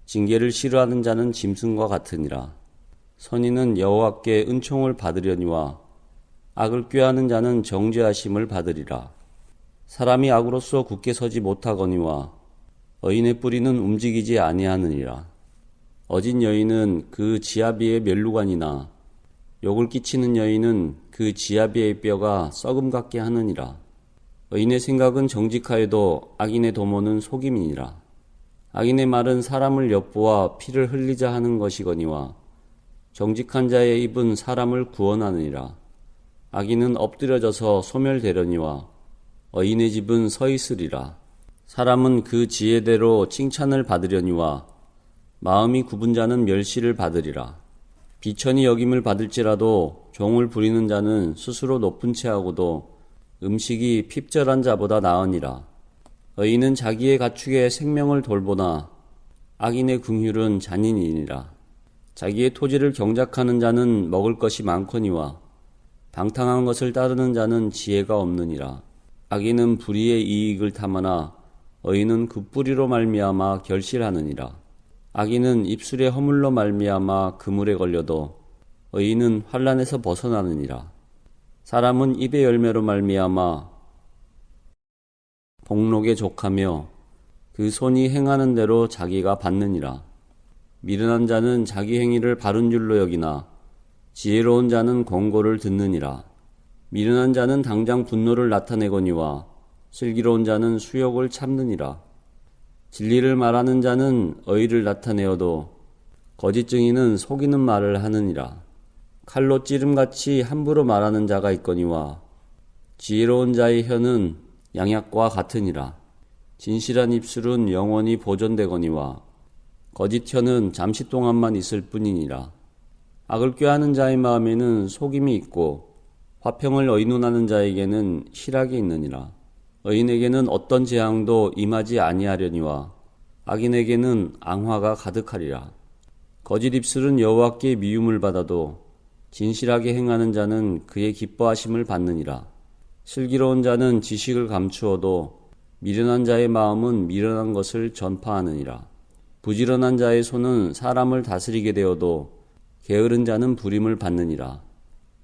징계를 싫어하는 자는 짐승과 같으니라. 선인은 여호와께 은총을 받으려니와 악을 꾀하는 자는 정죄하심을 받으리라. 사람이 악으로서 굳게 서지 못하거니와 의인의 뿌리는 움직이지 아니하느니라. 어진 여인은 그 지아비의 멸루관이나 욕을 끼치는 여인은 그 지아비의 뼈가 썩음 같게 하느니라. 의인의 생각은 정직하여도 악인의 도모는 속임이니라. 악인의 말은 사람을 엿보아 피를 흘리자 하는 것이거니와 정직한 자의 입은 사람을 구원하느니라. 악인은 엎드려져서 소멸되려니와 의인의 집은 서 있으리라. 사람은 그 지혜대로 칭찬을 받으려니와 마음이 굽은 자는 멸시를 받으리라. 비천히 여김을 받을지라도 종을 부리는 자는 스스로 높은 채 하고도 음식이 핍절한 자보다 나으니라. 의인은 자기의 가축의 생명을 돌보나 악인의 긍휼은 잔인이니라. 자기의 토지를 경작하는 자는 먹을 것이 많거니와 방탕한 것을 따르는 자는 지혜가 없느니라. 악인은 불의의 이익을 탐하나 의인은 그 뿌리로 말미암아 결실하느니라. 악인은 입술에 허물로 말미암아 그물에 걸려도 의인은 환난에서 벗어나느니라. 사람은 입의 열매로 말미암아 복록에 족하며 그 손이 행하는 대로 자기가 받느니라. 미련한 자는 자기 행위를 바른 줄로 여기나 지혜로운 자는 권고를 듣느니라. 미련한 자는 당장 분노를 나타내거니와 슬기로운 자는 수욕을 참느니라. 진리를 말하는 자는 의의를 나타내어도 거짓 증인은 속이는 말을 하느니라. 칼로 찌름같이 함부로 말하는 자가 있거니와 지혜로운 자의 혀는 양약과 같으니라. 진실한 입술은 영원히 보존되거니와 거짓 혀는 잠시 동안만 있을 뿐이니라. 악을 꾀하는 자의 마음에는 속임이 있고 화평을 의논하는 자에게는 희락이 있느니라. 의인에게는 어떤 재앙도 임하지 아니하려니와 악인에게는 앙화가 가득하리라. 거짓 입술은 여호와께 미움을 받아도 진실하게 행하는 자는 그의 기뻐하심을 받느니라. 슬기로운 자는 지식을 감추어도 미련한 자의 마음은 미련한 것을 전파하느니라. 부지런한 자의 손은 사람을 다스리게 되어도 게으른 자는 부림을 받느니라.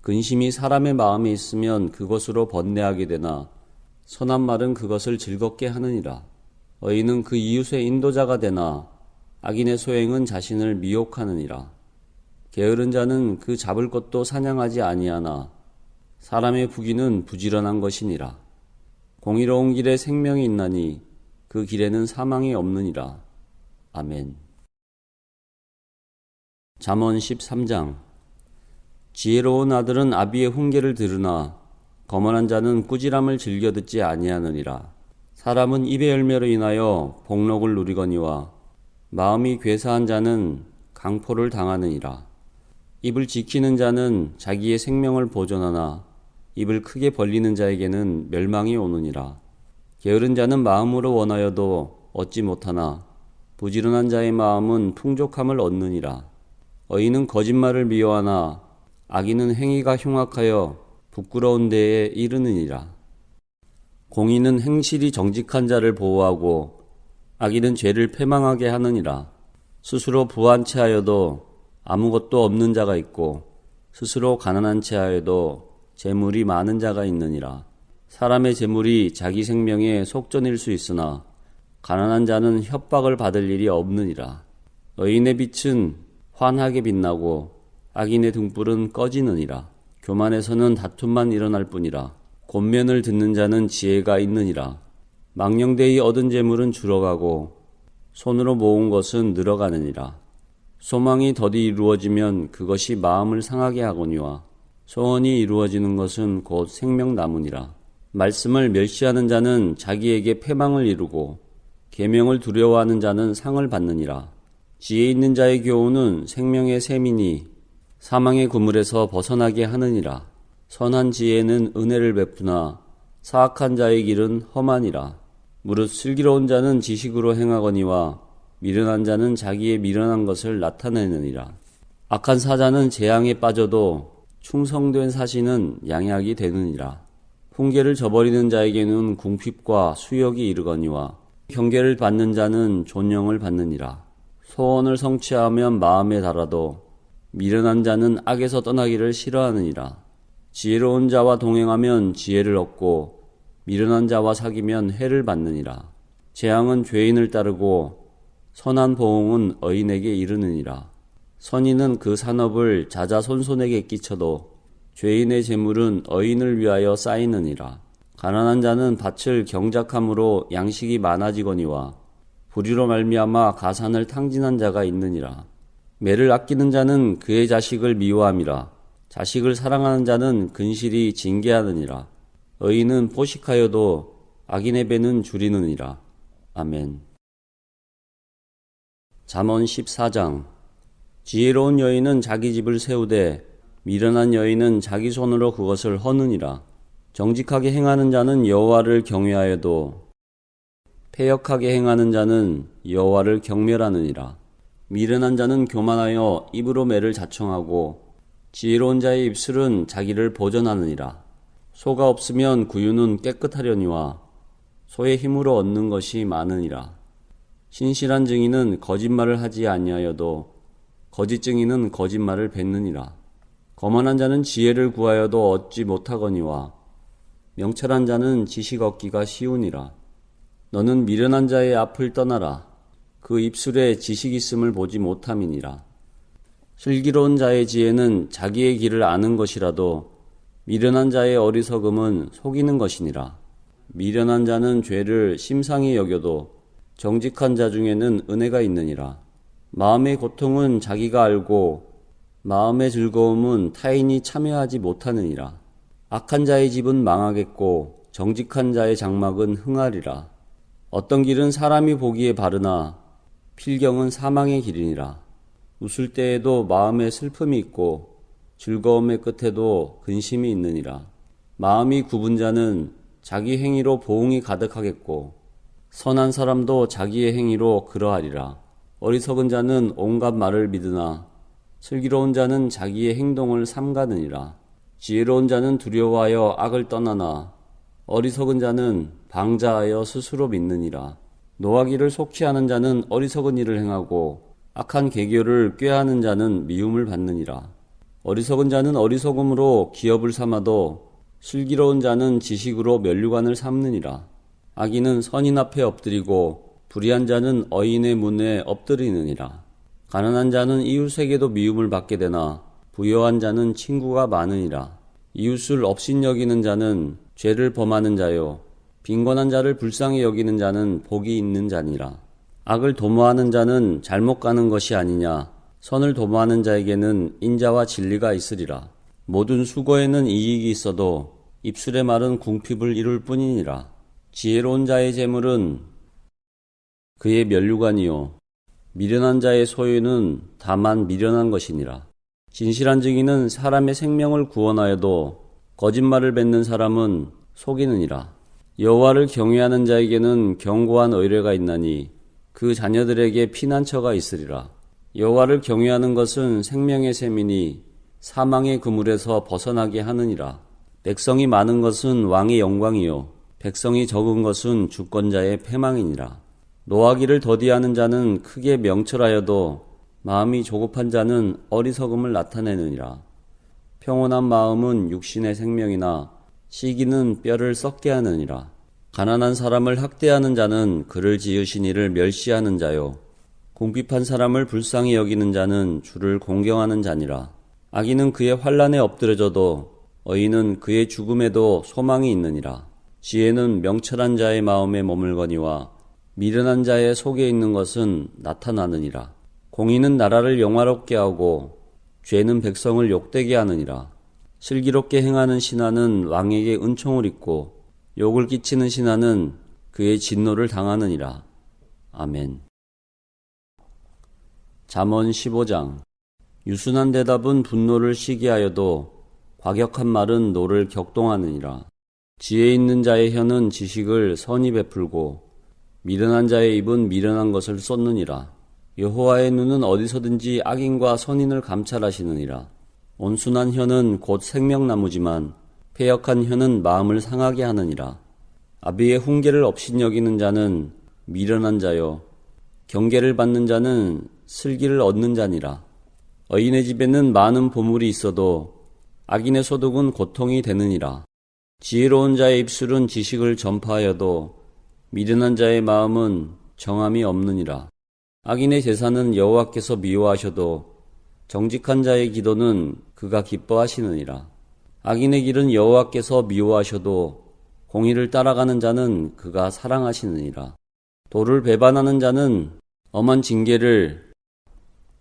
근심이 사람의 마음에 있으면 그것으로 번뇌하게 되나 선한 말은 그것을 즐겁게 하느니라. 의인은 그 이웃의 인도자가 되나 악인의 소행은 자신을 미혹하느니라. 게으른 자는 그 잡을 것도 사냥하지 아니하나 사람의 부귀는 부지런한 것이니라. 공의로운 길에 생명이 있나니 그 길에는 사망이 없느니라. 아멘. 잠언 13장. 지혜로운 아들은 아비의 훈계를 들으나 거만한 자는 꾸지람을 즐겨 듣지 아니하느니라. 사람은 입의 열매로 인하여 복록을 누리거니와 마음이 괴사한 자는 강포를 당하느니라. 입을 지키는 자는 자기의 생명을 보존하나 입을 크게 벌리는 자에게는 멸망이 오느니라. 게으른 자는 마음으로 원하여도 얻지 못하나 부지런한 자의 마음은 풍족함을 얻느니라. 의인은 거짓말을 미워하나 악인은 행위가 흉악하여 부끄러운 데에 이르느니라. 공의는 행실이 정직한 자를 보호하고 악인은 죄를 패망하게 하느니라. 스스로 부한 채하여도 아무것도 없는 자가 있고 스스로 가난한 채하여도 재물이 많은 자가 있느니라. 사람의 재물이 자기 생명의 속전일 수 있으나 가난한 자는 협박을 받을 일이 없느니라. 의인의 빛은 환하게 빛나고 악인의 등불은 꺼지느니라. 교만에서는 다툼만 일어날 뿐이라. 권면을 듣는 자는 지혜가 있느니라. 망령되이 얻은 재물은 줄어가고 손으로 모은 것은 늘어가느니라. 소망이 더디 이루어지면 그것이 마음을 상하게 하거니와 소원이 이루어지는 것은 곧 생명나무니라. 말씀을 멸시하는 자는 자기에게 패망을 이루고 계명을 두려워하는 자는 상을 받느니라. 지혜 있는 자의 교훈은 생명의 샘이니 사망의 그물에서 벗어나게 하느니라. 선한 지혜는 은혜를 베푸나 사악한 자의 길은 험하니라. 무릇 슬기로운 자는 지식으로 행하거니와 미련한 자는 자기의 미련한 것을 나타내느니라. 악한 사자는 재앙에 빠져도 충성된 사신은 양약이 되느니라. 훈계를 저버리는 자에게는 궁핍과 수욕이 이르거니와 경계를 받는 자는 존영을 받느니라. 소원을 성취하면 마음에 달아도 미련한 자는 악에서 떠나기를 싫어하느니라. 지혜로운 자와 동행하면 지혜를 얻고 미련한 자와 사귀면 해를 받느니라. 재앙은 죄인을 따르고 선한 보응은 의인에게 이르느니라. 선인은 그 산업을 자자손손에게 끼쳐도 죄인의 재물은 의인을 위하여 쌓이느니라. 가난한 자는 밭을 경작함으로 양식이 많아지거니와 불의로 말미암아 가산을 탕진한 자가 있느니라. 매를 아끼는 자는 그의 자식을 미워함이라. 자식을 사랑하는 자는 근실이 징계하느니라. 의인은 포식하여도 악인의 배는 줄이느니라. 아멘. 잠언 14장. 지혜로운 여인은 자기 집을 세우되 미련한 여인은 자기 손으로 그것을 허느니라. 정직하게 행하는 자는 여호와를 경외하여도 패역하게 행하는 자는 여호와를 경멸하느니라. 미련한 자는 교만하여 입으로 매를 자청하고 지혜로운 자의 입술은 자기를 보전하느니라. 소가 없으면 구유는 깨끗하려니와 소의 힘으로 얻는 것이 많으니라. 신실한 증인은 거짓말을 하지 아니하여도 거짓 증인은 거짓말을 뱉느니라. 거만한 자는 지혜를 구하여도 얻지 못하거니와 명철한 자는 지식 얻기가 쉬우니라. 너는 미련한 자의 앞을 떠나라. 그 입술에 지식 있음을 보지 못함이니라. 슬기로운 자의 지혜는 자기의 길을 아는 것이라도 미련한 자의 어리석음은 속이는 것이니라. 미련한 자는 죄를 심상히 여겨도 정직한 자 중에는 은혜가 있느니라. 마음의 고통은 자기가 알고 마음의 즐거움은 타인이 참여하지 못하느니라. 악한 자의 집은 망하겠고 정직한 자의 장막은 흥하리라. 어떤 길은 사람이 보기에 바르나 필경은 사망의 길이니라. 웃을 때에도 마음에 슬픔이 있고 즐거움의 끝에도 근심이 있느니라. 마음이 굽은 자는 자기 행위로 보응이 가득하겠고 선한 사람도 자기의 행위로 그러하리라. 어리석은 자는 온갖 말을 믿으나 슬기로운 자는 자기의 행동을 삼가느니라. 지혜로운 자는 두려워하여 악을 떠나나 어리석은 자는 방자하여 스스로 믿느니라. 노하기를 속히 하는 자는 어리석은 일을 행하고 악한 계교를 꾀하는 자는 미움을 받느니라. 어리석은 자는 어리석음으로 기업을 삼아도 슬기로운 자는 지식으로 면류관을 삼느니라. 악인은 선인 앞에 엎드리고 불의한 자는 어인의 문에 엎드리느니라. 가난한 자는 이웃에게도 미움을 받게 되나 부유한 자는 친구가 많으니라. 이웃을 업신여기는 자는 죄를 범하는 자요 빈곤한 자를 불쌍히 여기는 자는 복이 있는 자니라. 악을 도모하는 자는 잘못 가는 것이 아니냐. 선을 도모하는 자에게는 인자와 진리가 있으리라. 모든 수고에는 이익이 있어도 입술의 말은 궁핍을 이룰 뿐이니라. 지혜로운 자의 재물은 그의 면류관이요 미련한 자의 소유는 다만 미련한 것이니라. 진실한 증인은 사람의 생명을 구원하여도 거짓말을 뱉는 사람은 속이느니라. 여호와를 경외하는 자에게는 견고한 의뢰가 있나니 그 자녀들에게 피난처가 있으리라. 여호와를 경외하는 것은 생명의 셈이니 사망의 그물에서 벗어나게 하느니라. 백성이 많은 것은 왕의 영광이요 백성이 적은 것은 주권자의 패망이니라. 노하기를 더디하는 자는 크게 명철하여도 마음이 조급한 자는 어리석음을 나타내느니라. 평온한 마음은 육신의 생명이나 시기는 뼈를 썩게 하느니라. 가난한 사람을 학대하는 자는 그를 지으신 이를 멸시하는 자요 궁핍한 사람을 불쌍히 여기는 자는 주를 공경하는 자니라. 악인은 그의 환난에 엎드려져도 의인은 그의 죽음에도 소망이 있느니라. 지혜는 명철한 자의 마음에 머물거니와 미련한 자의 속에 있는 것은 나타나느니라. 공의는 나라를 영화롭게 하고 죄는 백성을 욕되게 하느니라. 슬기롭게 행하는 신하는 왕에게 은총을 입고 욕을 끼치는 신하는 그의 진노를 당하느니라. 아멘. 잠언 15장. 유순한 대답은 분노를 시기 하여도 과격한 말은 노를 격동하느니라. 지혜 있는 자의 혀는 지식을 선히 베풀고 미련한 자의 입은 미련한 것을 쏟느니라. 여호와의 눈은 어디서든지 악인과 선인을 감찰하시느니라. 온순한 혀는 곧 생명나무지만 패역한 혀는 마음을 상하게 하느니라. 아비의 훈계를 업신여기는 자는 미련한 자요 경계를 받는 자는 슬기를 얻는 자니라. 의인의 집에는 많은 보물이 있어도 악인의 소득은 고통이 되느니라. 지혜로운 자의 입술은 지식을 전파하여도 미련한 자의 마음은 정함이 없느니라. 악인의 제사는 여호와께서 미워하셔도 정직한 자의 기도는 그가 기뻐하시느니라. 악인의 길은 여호와께서 미워하셔도 공의를 따라가는 자는 그가 사랑하시느니라. 도를 배반하는 자는 엄한 징계를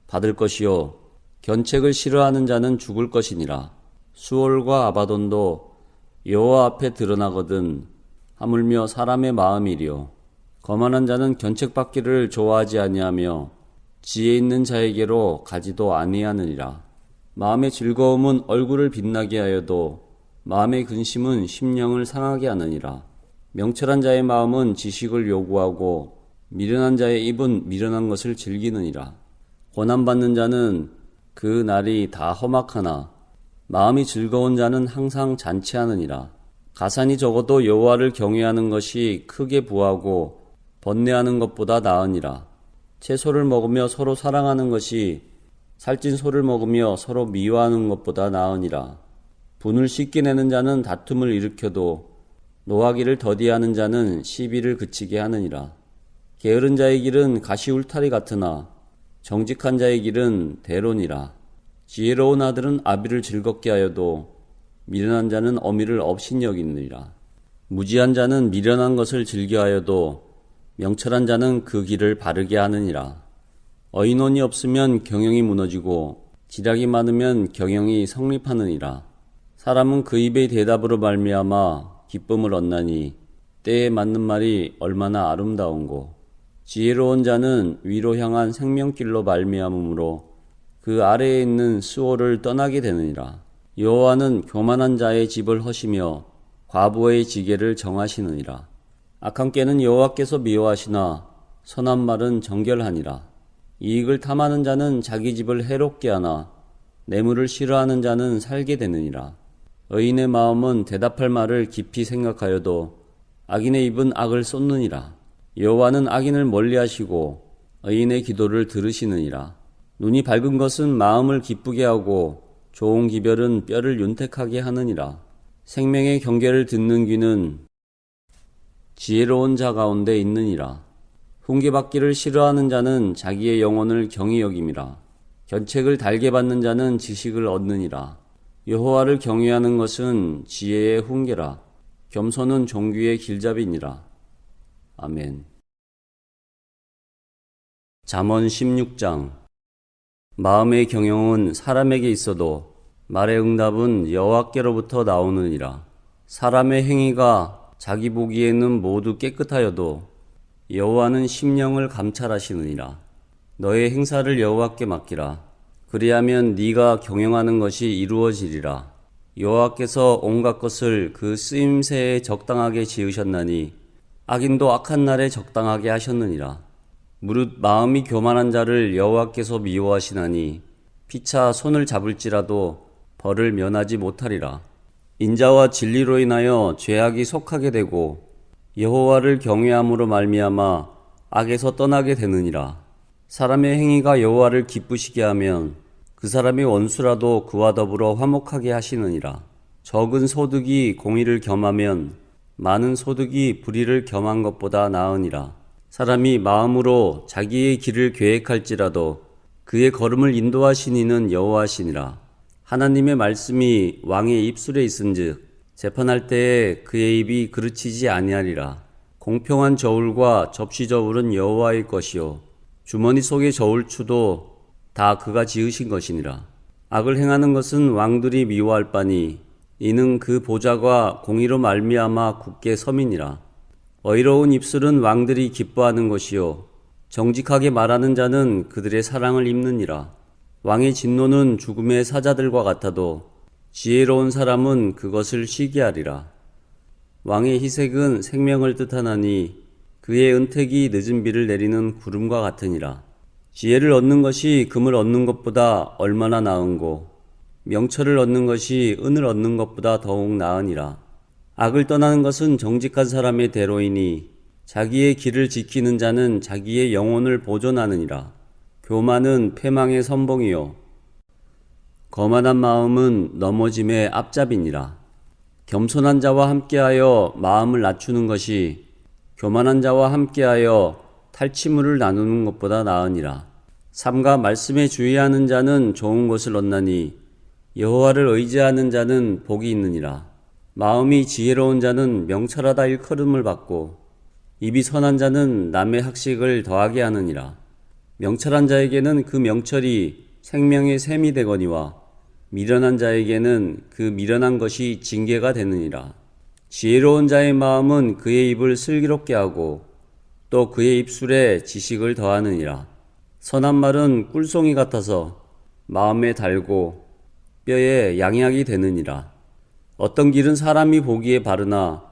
받을 것이요 견책을 싫어하는 자는 죽을 것이니라. 수월과 아바돈도 여호와 앞에 드러나거든 하물며 사람의 마음이리요 거만한 자는 견책받기를 좋아하지 아니하며 지혜 있는 자에게로 가지도 아니하느니라. 마음의 즐거움은 얼굴을 빛나게 하여도 마음의 근심은 심령을 상하게 하느니라. 명철한 자의 마음은 지식을 요구하고 미련한 자의 입은 미련한 것을 즐기느니라. 고난받는 자는 그 날이 다 험악하나 마음이 즐거운 자는 항상 잔치하느니라. 가산이 적어도 여호와를 경외하는 것이 크게 부하고 번뇌하는 것보다 나으니라. 채소를 먹으며 서로 사랑하는 것이 살찐 소를 먹으며 서로 미워하는 것보다 나으니라. 분을 씻게 내는 자는 다툼을 일으켜도 노하기를 더디하는 자는 시비를 그치게 하느니라. 게으른 자의 길은 가시 울타리 같으나 정직한 자의 길은 대론이라. 지혜로운 아들은 아비를 즐겁게 하여도 미련한 자는 어미를 업신여기느니라. 무지한 자는 미련한 것을 즐겨하여도 명철한 자는 그 길을 바르게 하느니라. 의논이 없으면 경영이 무너지고 지략이 많으면 경영이 성립하느니라. 사람은 그 입의 대답으로 말미암아 기쁨을 얻나니 때에 맞는 말이 얼마나 아름다운고. 지혜로운 자는 위로 향한 생명길로 말미암으므로 그 아래에 있는 수호를 떠나게 되느니라. 여호와는 교만한 자의 집을 허시며 과부의 지게를 정하시느니라. 악한 꾀는 여호와께서 미워하시나 선한 말은 정결하니라. 이익을 탐하는 자는 자기 집을 해롭게 하나 뇌물을 싫어하는 자는 살게 되느니라. 의인의 마음은 대답할 말을 깊이 생각하여도 악인의 입은 악을 쏟느니라. 여호와는 악인을 멀리하시고 의인의 기도를 들으시느니라. 눈이 밝은 것은 마음을 기쁘게 하고 좋은 기별은 뼈를 윤택하게 하느니라. 생명의 경계를 듣는 귀는 지혜로운 자 가운데 있느니라. 훈계받기를 싫어하는 자는 자기의 영혼을 경히 여김이라. 견책을 달게 받는 자는 지식을 얻느니라. 여호와를 경외하는 것은 지혜의 훈계라. 겸손은 종귀의 길잡이니라. 아멘. 잠언 16장. 마음의 경영은 사람에게 있어도 말의 응답은 여호와께로부터 나오느니라. 사람의 행위가 자기 보기에는 모두 깨끗하여도 여호와는 심령을 감찰하시느니라. 너의 행사를 여호와께 맡기라. 그리하면 네가 경영하는 것이 이루어지리라. 여호와께서 온갖 것을 그 쓰임새에 적당하게 지으셨나니 악인도 악한 날에 적당하게 하셨느니라. 무릇 마음이 교만한 자를 여호와께서 미워하시나니 피차 손을 잡을지라도 벌을 면하지 못하리라. 인자와 진리로 인하여 죄악이 속하게 되고 여호와를 경외함으로 말미암아 악에서 떠나게 되느니라. 사람의 행위가 여호와를 기쁘시게 하면 그 사람의 원수라도 그와 더불어 화목하게 하시느니라. 적은 소득이 공의를 겸하면 많은 소득이 불의를 겸한 것보다 나으니라. 사람이 마음으로 자기의 길을 계획할지라도 그의 걸음을 인도하신 이는 여호와시니라. 하나님의 말씀이 왕의 입술에 있은즉 재판할 때에 그의 입이 그르치지 아니하리라. 공평한 저울과 접시 저울은 여호와의 것이요 주머니 속의 저울추도 다 그가 지으신 것이니라. 악을 행하는 것은 왕들이 미워할 바니 이는 그 보좌가 공의로 말미암아 굳게 서민이라. 어이로운 입술은 왕들이 기뻐하는 것이요 정직하게 말하는 자는 그들의 사랑을 입느니라. 왕의 진노는 죽음의 사자들과 같아도 지혜로운 사람은 그것을 쉬게 하리라. 왕의 희색은 생명을 뜻하나니 그의 은택이 늦은 비를 내리는 구름과 같으니라. 지혜를 얻는 것이 금을 얻는 것보다 얼마나 나은고 명철을 얻는 것이 은을 얻는 것보다 더욱 나으니라. 악을 떠나는 것은 정직한 사람의 대로이니 자기의 길을 지키는 자는 자기의 영혼을 보존하느니라. 교만은 패망의 선봉이요 거만한 마음은 넘어짐의 앞잡이니라. 겸손한 자와 함께하여 마음을 낮추는 것이 교만한 자와 함께하여 탈취물을 나누는 것보다 나으니라. 삼가 말씀에 주의하는 자는 좋은 것을 얻나니 여호와를 의지하는 자는 복이 있느니라. 마음이 지혜로운 자는 명철하다 일컬음을 받고 입이 선한 자는 남의 학식을 더하게 하느니라. 명철한 자에게는 그 명철이 생명의 샘이 되거니와 미련한 자에게는 그 미련한 것이 징계가 되느니라. 지혜로운 자의 마음은 그의 입을 슬기롭게 하고 또 그의 입술에 지식을 더하느니라. 선한 말은 꿀송이 같아서 마음에 달고 뼈에 양약이 되느니라. 어떤 길은 사람이 보기에 바르나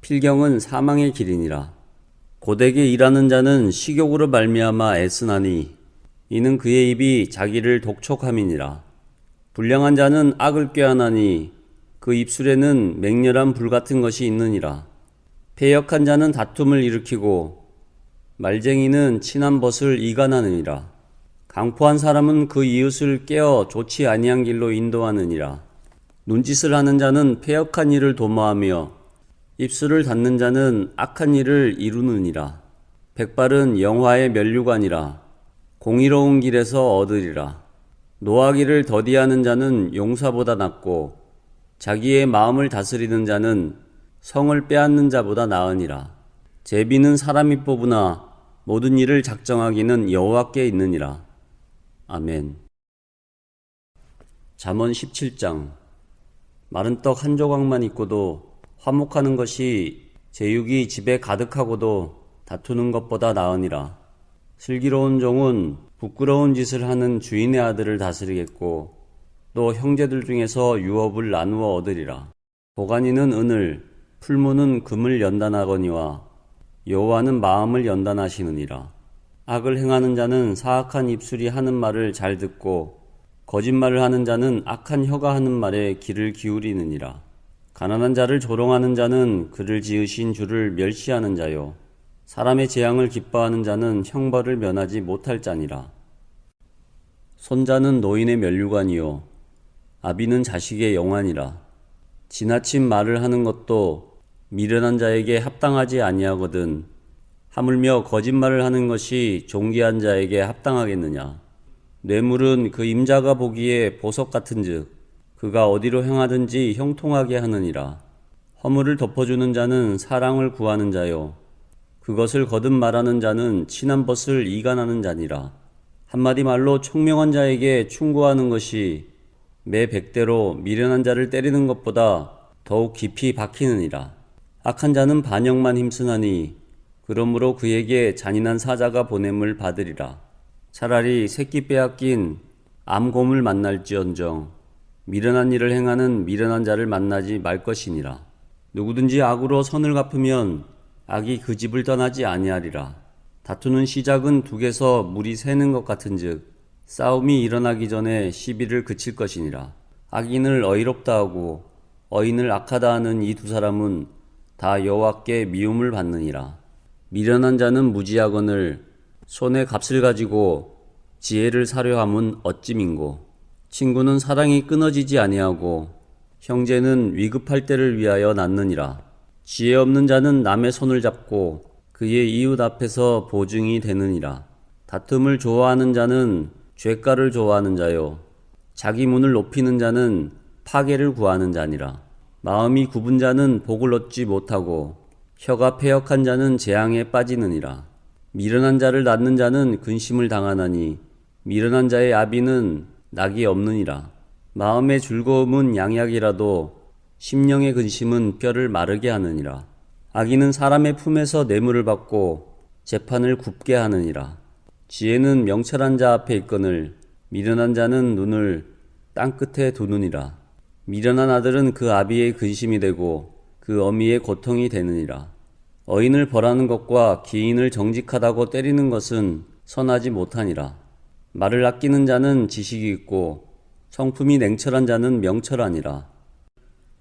필경은 사망의 길이니라. 고되게 일하는 자는 식욕으로 말미암아 애쓰나니 이는 그의 입이 자기를 독촉함이니라. 불량한 자는 악을 꾀하나니 그 입술에는 맹렬한 불 같은 것이 있느니라. 패역한 자는 다툼을 일으키고 말쟁이는 친한 벗을 이간하느니라. 강포한 사람은 그 이웃을 깨어 좋지 아니한 길로 인도하느니라. 눈짓을 하는 자는 패역한 일을 도모하며 입술을 닫는 자는 악한 일을 이루느니라. 백발은 영화의 면류관이라. 공의로운 길에서 얻으리라. 노하기를 더디하는 자는 용사보다 낫고 자기의 마음을 다스리는 자는 성을 빼앗는 자보다 나으니라. 제비는 사람이 뽑으나 모든 일을 작정하기는 여호와께 있느니라. 아멘. 잠언 17장. 마른 떡 한 조각만 있고도 화목하는 것이 제육이 집에 가득하고도 다투는 것보다 나으니라. 슬기로운 종은 부끄러운 짓을 하는 주인의 아들을 다스리겠고 또 형제들 중에서 유업을 나누어 얻으리라. 보간이는 은을, 풀무는 금을 연단하거니와 여호와는 마음을 연단하시느니라. 악을 행하는 자는 사악한 입술이 하는 말을 잘 듣고 거짓말을 하는 자는 악한 혀가 하는 말에 귀를 기울이느니라. 가난한 자를 조롱하는 자는 그를 지으신 주를 멸시하는 자요. 사람의 재앙을 기뻐하는 자는 형벌을 면하지 못할 자니라. 손자는 노인의 면류관이요 아비는 자식의 영환이라. 지나친 말을 하는 것도 미련한 자에게 합당하지 아니하거든 하물며 거짓말을 하는 것이 존귀한 자에게 합당하겠느냐. 뇌물은 그 임자가 보기에 보석 같은즉 그가 어디로 행하든지 형통하게 하느니라. 허물을 덮어주는 자는 사랑을 구하는 자요 그것을 거듭 말하는 자는 친한 벗을 이간하는 자니라. 한마디 말로 총명한 자에게 충고하는 것이 매 100대로 미련한 자를 때리는 것보다 더욱 깊이 박히느니라. 악한 자는 반역만 힘쓰나니 그러므로 그에게 잔인한 사자가 보냄을 받으리라. 차라리 새끼 빼앗긴 암곰을 만날지언정 미련한 일을 행하는 미련한 자를 만나지 말 것이니라. 누구든지 악으로 선을 갚으면 악이 그 집을 떠나지 아니하리라. 다투는 시작은 둑에서 물이 새는 것 같은즉 싸움이 일어나기 전에 시비를 그칠 것이니라. 악인을 어이롭다 하고 어인을 악하다 하는 이 두 사람은 다 여호와께 미움을 받느니라. 미련한 자는 무지하거늘 손에 값을 가지고 지혜를 사려 함은 어찌민고. 친구는 사랑이 끊어지지 아니하고 형제는 위급할 때를 위하여 낳느니라. 지혜 없는 자는 남의 손을 잡고 그의 이웃 앞에서 보증이 되느니라. 다툼을 좋아하는 자는 죄가를 좋아하는 자요 자기 문을 높이는 자는 파괴를 구하는 자니라. 마음이 굽은 자는 복을 얻지 못하고 혀가 패역한 자는 재앙에 빠지느니라. 미련한 자를 낳는 자는 근심을 당하나니 미련한 자의 아비는 낙이 없느니라. 마음의 즐거움은 양약이라도 심령의 근심은 뼈를 마르게 하느니라. 악인은 사람의 품에서 뇌물을 받고 재판을 굽게 하느니라. 지혜는 명철한 자 앞에 있거늘 미련한 자는 눈을 땅끝에 두느니라. 미련한 아들은 그 아비의 근심이 되고 그 어미의 고통이 되느니라. 어인을 벌하는 것과 기인을 정직하다고 때리는 것은 선하지 못하니라. 말을 아끼는 자는 지식이 있고 성품이 냉철한 자는 명철하니라.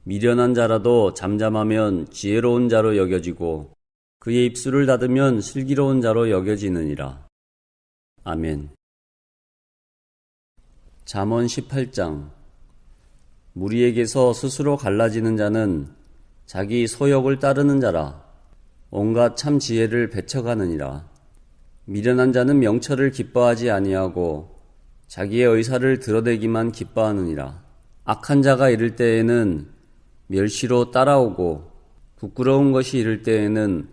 미련한 자라도 잠잠하면 지혜로운 자로 여겨지고 그의 입술을 닫으면 슬기로운 자로 여겨지느니라. 아멘. 잠언 18장. 무리에게서 스스로 갈라지는 자는 자기 소욕을 따르는 자라. 온갖 참 지혜를 배척하느니라. 미련한 자는 명철을 기뻐하지 아니하고 자기의 의사를 드러내기만 기뻐하느니라. 악한 자가 이를 때에는 멸시로 따라오고 부끄러운 것이 이를 때에는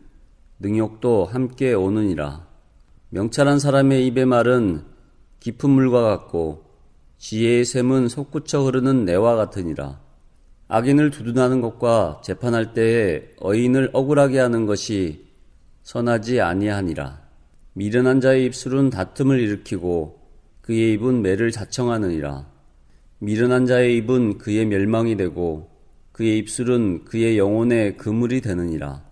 능욕도 함께 오느니라. 명철한 사람의 입의 말은 깊은 물과 같고 지혜의 샘은 솟구쳐 흐르는 내와 같으니라. 악인을 두둔하는 것과 재판할 때에 어인을 억울하게 하는 것이 선하지 아니하니라. 미련한 자의 입술은 다툼을 일으키고 그의 입은 매를 자청하느니라. 미련한 자의 입은 그의 멸망이 되고 그의 입술은 그의 영혼의 그물이 되느니라.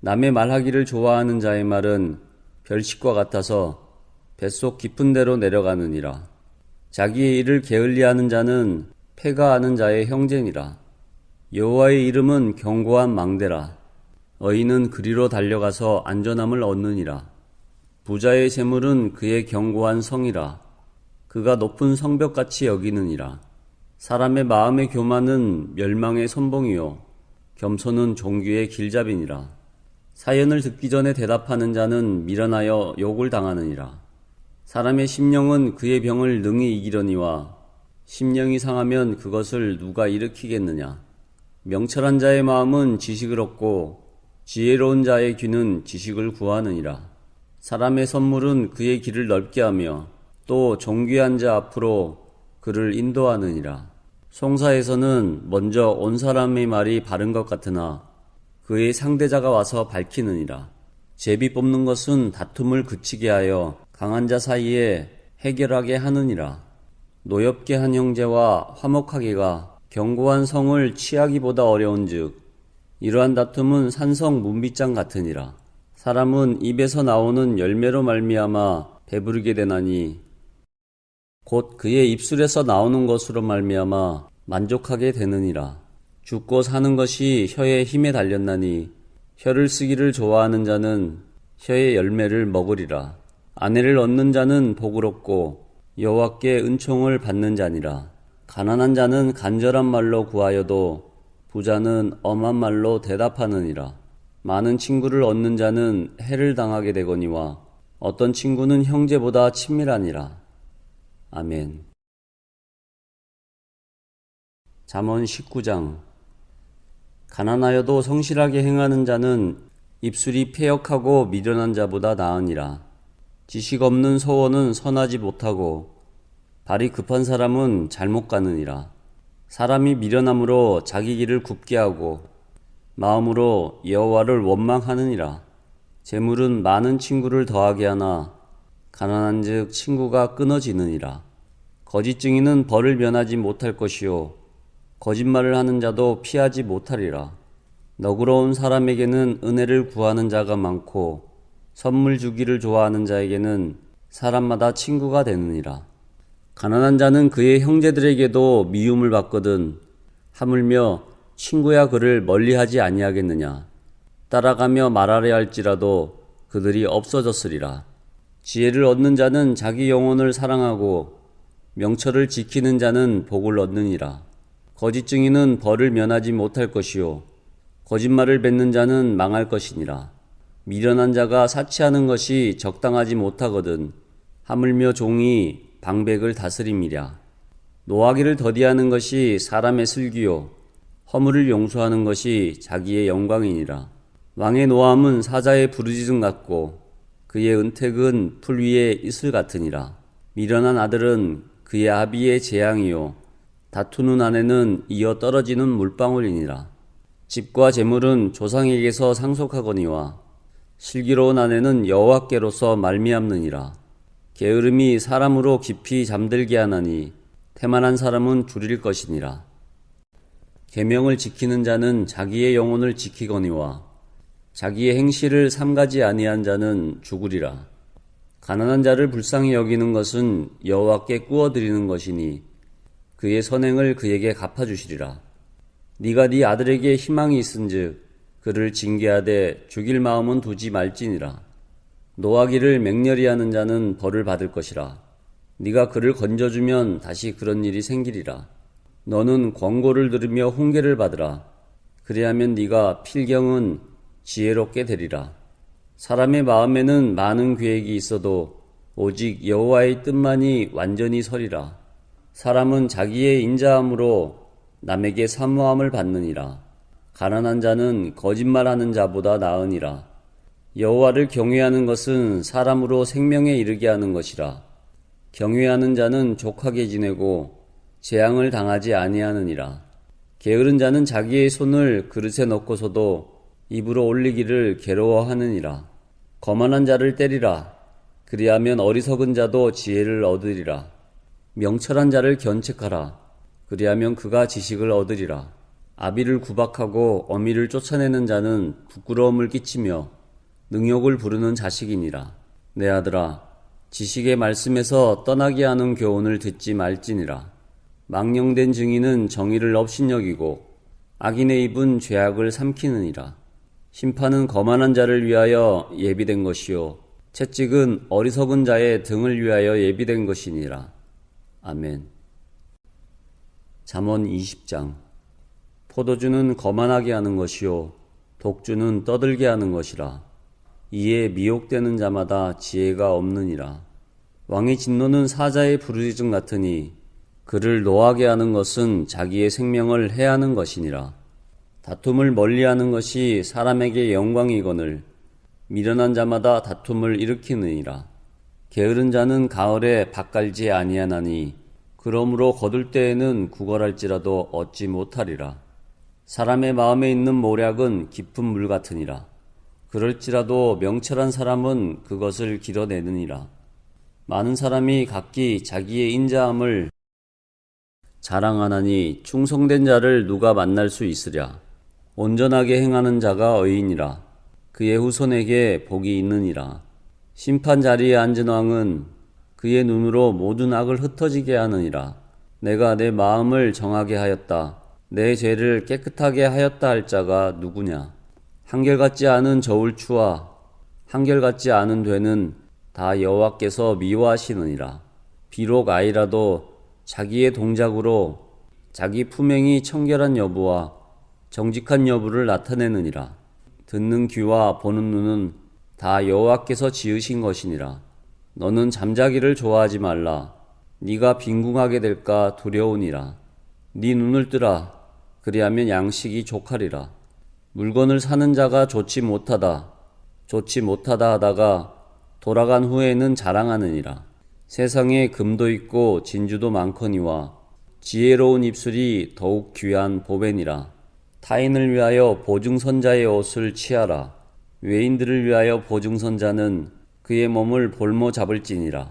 남의 말하기를 좋아하는 자의 말은 별식과 같아서 뱃속 깊은 데로 내려가느니라. 자기의 일을 게을리하는 자는 패가 하는 자의 형제니라. 여호와의 이름은 견고한 망대라. 어인은 그리로 달려가서 안전함을 얻느니라. 부자의 재물은 그의 견고한 성이라. 그가 높은 성벽같이 여기느니라. 사람의 마음의 교만은 멸망의 선봉이요 겸손은 종귀의 길잡이니라. 사연을 듣기 전에 대답하는 자는 미련하여 욕을 당하느니라. 사람의 심령은 그의 병을 능히 이기려니와 심령이 상하면 그것을 누가 일으키겠느냐. 명철한 자의 마음은 지식을 얻고 지혜로운 자의 귀는 지식을 구하느니라. 사람의 선물은 그의 길을 넓게 하며 또 존귀한 자 앞으로 그를 인도하느니라. 송사에서는 먼저 온 사람의 말이 바른 것 같으나 그의 상대자가 와서 밝히느니라. 제비 뽑는 것은 다툼을 그치게 하여 강한 자 사이에 해결하게 하느니라. 노엽게 한 형제와 화목하기가 견고한 성을 취하기보다 어려운즉 이러한 다툼은 산성 문빗장 같으니라. 사람은 입에서 나오는 열매로 말미암아 배부르게 되나니 곧 그의 입술에서 나오는 것으로 말미암아 만족하게 되느니라. 죽고 사는 것이 혀의 힘에 달렸나니 혀를 쓰기를 좋아하는 자는 혀의 열매를 먹으리라. 아내를 얻는 자는 복을 얻고 여호와께 은총을 받는 자니라. 가난한 자는 간절한 말로 구하여도 부자는 엄한 말로 대답하느니라. 많은 친구를 얻는 자는 해를 당하게 되거니와 어떤 친구는 형제보다 친밀하니라. 아멘. 잠언 19장. 가난하여도 성실하게 행하는 자는 입술이 패역하고 미련한 자보다 나으니라. 지식 없는 소원은 선하지 못하고 발이 급한 사람은 잘못 가느니라. 사람이 미련함으로 자기 길을 굽게 하고 마음으로 여호와를 원망하느니라. 재물은 많은 친구를 더하게 하나 가난한즉 친구가 끊어지느니라. 거짓 증인은 벌을 면하지 못할 것이요 거짓말을 하는 자도 피하지 못하리라. 너그러운 사람에게는 은혜를 구하는 자가 많고 선물 주기를 좋아하는 자에게는 사람마다 친구가 되느니라. 가난한 자는 그의 형제들에게도 미움을 받거든 하물며 친구야 그를 멀리하지 아니하겠느냐. 따라가며 말하려 할지라도 그들이 없어졌으리라. 지혜를 얻는 자는 자기 영혼을 사랑하고 명철을 지키는 자는 복을 얻느니라. 거짓 증인은 벌을 면하지 못할 것이요 거짓말을 뱉는 자는 망할 것이니라. 미련한 자가 사치하는 것이 적당하지 못하거든 하물며 종이 방백을 다스림이랴. 노하기를 더디하는 것이 사람의 슬기요 허물을 용서하는 것이 자기의 영광이니라. 왕의 노함은 사자의 부르짖음 같고 그의 은택은 풀 위의 이슬 같으니라. 미련한 아들은 그의 아비의 재앙이요 다투는 아내는 이어 떨어지는 물방울이니라. 집과 재물은 조상에게서 상속하거니와 슬기로운 아내는 여호와께로서 말미암느니라. 게으름이 사람으로 깊이 잠들게 하나니 태만한 사람은 줄일 것이니라. 계명을 지키는 자는 자기의 영혼을 지키거니와 자기의 행실을 삼가지 아니한 자는 죽으리라. 가난한 자를 불쌍히 여기는 것은 여호와께 꾸어드리는 것이니 그의 선행을 그에게 갚아주시리라. 네가 네 아들에게 희망이 있은즉 그를 징계하되 죽일 마음은 두지 말지니라. 노하기를 맹렬히 하는 자는 벌을 받을 것이라. 네가 그를 건져주면 다시 그런 일이 생기리라. 너는 권고를 들으며 훈계를 받으라. 그리하면 네가 필경은 지혜롭게 되리라. 사람의 마음에는 많은 계획이 있어도 오직 여호와의 뜻만이 완전히 서리라. 사람은 자기의 인자함으로 남에게 사모함을 받느니라. 가난한 자는 거짓말하는 자보다 나으니라. 여호와를 경외하는 것은 사람으로 생명에 이르게 하는 것이라. 경외하는 자는 족하게 지내고 재앙을 당하지 아니하느니라. 게으른 자는 자기의 손을 그릇에 넣고서도 입으로 올리기를 괴로워하느니라. 거만한 자를 때리라. 그리하면 어리석은 자도 지혜를 얻으리라. 명철한 자를 견책하라. 그리하면 그가 지식을 얻으리라. 아비를 구박하고 어미를 쫓아내는 자는 부끄러움을 끼치며 능욕을 부르는 자식이니라. 내 아들아, 지식의 말씀에서 떠나게 하는 교훈을 듣지 말지니라. 망령된 증인은 정의를 업신여기고 악인의 입은 죄악을 삼키느니라. 심판은 거만한 자를 위하여 예비된 것이요 채찍은 어리석은 자의 등을 위하여 예비된 것이니라. 아멘. 잠언 20장. 포도주는 거만하게 하는 것이요 독주는 떠들게 하는 것이라. 이에 미혹되는 자마다 지혜가 없느니라. 왕의 진노는 사자의 부르짖음 같으니 그를 노하게 하는 것은 자기의 생명을 해하는 것이니라. 다툼을 멀리하는 것이 사람에게 영광이거늘 미련한 자마다 다툼을 일으키느니라. 게으른 자는 가을에 밭 갈지 아니하나니 그러므로 거둘 때에는 구걸할지라도 얻지 못하리라. 사람의 마음에 있는 모략은 깊은 물 같으니라. 그럴지라도 명철한 사람은 그것을 길어내느니라. 많은 사람이 각기 자기의 인자함을 자랑하나니 충성된 자를 누가 만날 수 있으랴. 온전하게 행하는 자가 의인이라. 그의 후손에게 복이 있느니라. 심판 자리에 앉은 왕은 그의 눈으로 모든 악을 흩어지게 하느니라. 내가 내 마음을 정하게 하였다. 내 죄를 깨끗하게 하였다 할 자가 누구냐? 한결같지 않은 저울추와 한결같지 않은 되는 다 여호와께서 미워하시느니라. 비록 아이라도 자기의 동작으로 자기 품행이 청결한 여부와 정직한 여부를 나타내느니라. 듣는 귀와 보는 눈은 다 여호와께서 지으신 것이니라. 너는 잠자기를 좋아하지 말라. 네가 빈궁하게 될까 두려우니라. 네 눈을 뜨라. 그리하면 양식이 족하리라. 물건을 사는 자가 좋지 못하다 하다가 돌아간 후에는 자랑하느니라. 세상에 금도 있고 진주도 많거니와 지혜로운 입술이 더욱 귀한 보배니라. 타인을 위하여 보증선자의 옷을 취하라. 외인들을 위하여 보증선자는 그의 몸을 볼모 잡을지니라.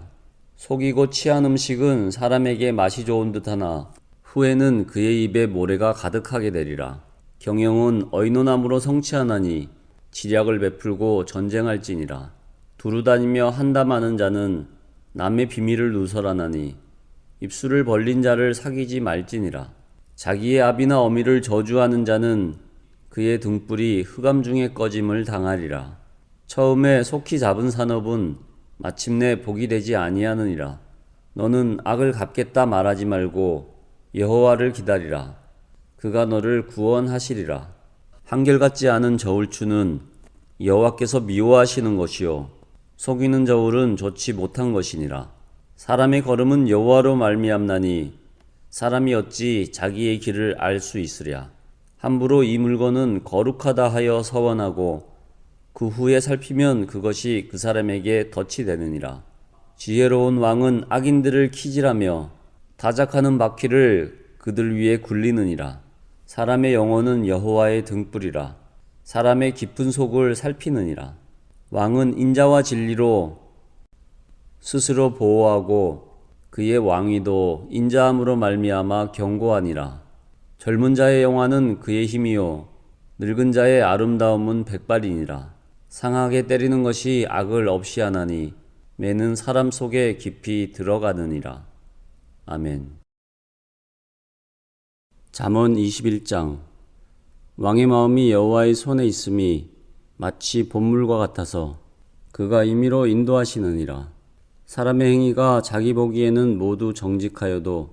속이고 취한 음식은 사람에게 맛이 좋은 듯하나 후에는 그의 입에 모래가 가득하게 되리라. 경영은 의논함으로 성취하나니 지략을 베풀고 전쟁할지니라. 두루다니며 한담하는 자는 남의 비밀을 누설하나니 입술을 벌린 자를 사귀지 말지니라. 자기의 아비나 어미를 저주하는 자는 그의 등불이 흑암 중에 꺼짐을 당하리라. 처음에 속히 잡은 산업은 마침내 복이 되지 아니하느니라. 너는 악을 갚겠다 말하지 말고 여호와를 기다리라. 그가 너를 구원하시리라. 한결같지 않은 저울추는 여호와께서 미워하시는 것이요 속이는 저울은 좋지 못한 것이니라. 사람의 걸음은 여호와로 말미암나니 사람이 어찌 자기의 길을 알 수 있으랴. 함부로 이 물건은 거룩하다 하여 서원하고 그 후에 살피면 그것이 그 사람에게 덫이 되느니라. 지혜로운 왕은 악인들을 키질하며 타작하는 바퀴를 그들 위에 굴리느니라. 사람의 영혼은 여호와의 등불이라. 사람의 깊은 속을 살피느니라. 왕은 인자와 진리로 스스로 보호하고 그의 왕위도 인자함으로 말미암아 견고하니라. 젊은 자의 영화는 그의 힘이요 늙은 자의 아름다움은 백발이니라. 상하게 때리는 것이 악을 없이 하나니 매는 사람 속에 깊이 들어가느니라. 아멘. 잠언 21장. 왕의 마음이 여호와의 손에 있음이 마치 봇물과 같아서 그가 임의로 인도하시느니라. 사람의 행위가 자기 보기에는 모두 정직하여도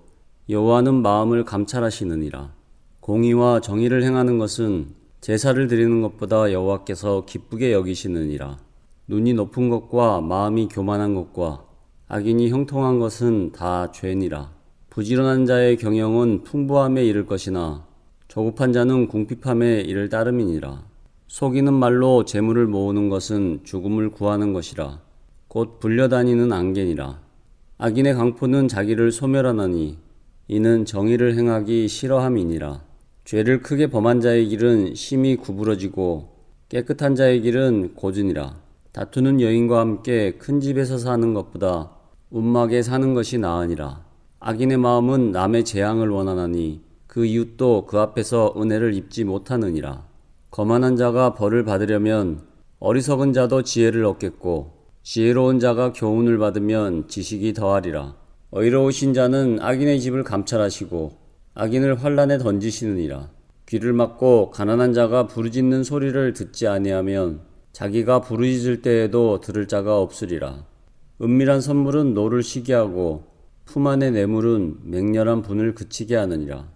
여호와는 마음을 감찰하시느니라. 공의와 정의를 행하는 것은 제사를 드리는 것보다 여호와께서 기쁘게 여기시느니라. 눈이 높은 것과 마음이 교만한 것과 악인이 형통한 것은 다 죄니라. 부지런한 자의 경영은 풍부함에 이를 것이나 조급한 자는 궁핍함에 이를 따름이니라. 속이는 말로 재물을 모으는 것은 죽음을 구하는 것이라. 곧 불려다니는 안개니라. 악인의 강포는 자기를 소멸하나니 이는 정의를 행하기 싫어함이니라. 죄를 크게 범한 자의 길은 심히 구부러지고 깨끗한 자의 길은 고즈니라. 다투는 여인과 함께 큰 집에서 사는 것보다 움막에 사는 것이 나으니라. 악인의 마음은 남의 재앙을 원하나니 그 이웃도 그 앞에서 은혜를 입지 못하느니라. 거만한 자가 벌을 받으려면 어리석은 자도 지혜를 얻겠고 지혜로운 자가 교훈을 받으면 지식이 더하리라. 의로우신 자는 악인의 집을 감찰하시고 악인을 환란에 던지시느니라. 귀를 막고 가난한 자가 부르짖는 소리를 듣지 아니하면 자기가 부르짖을 때에도 들을 자가 없으리라. 은밀한 선물은 노를 쉬게 하고 품 안의 뇌물은 맹렬한 분을 그치게 하느니라.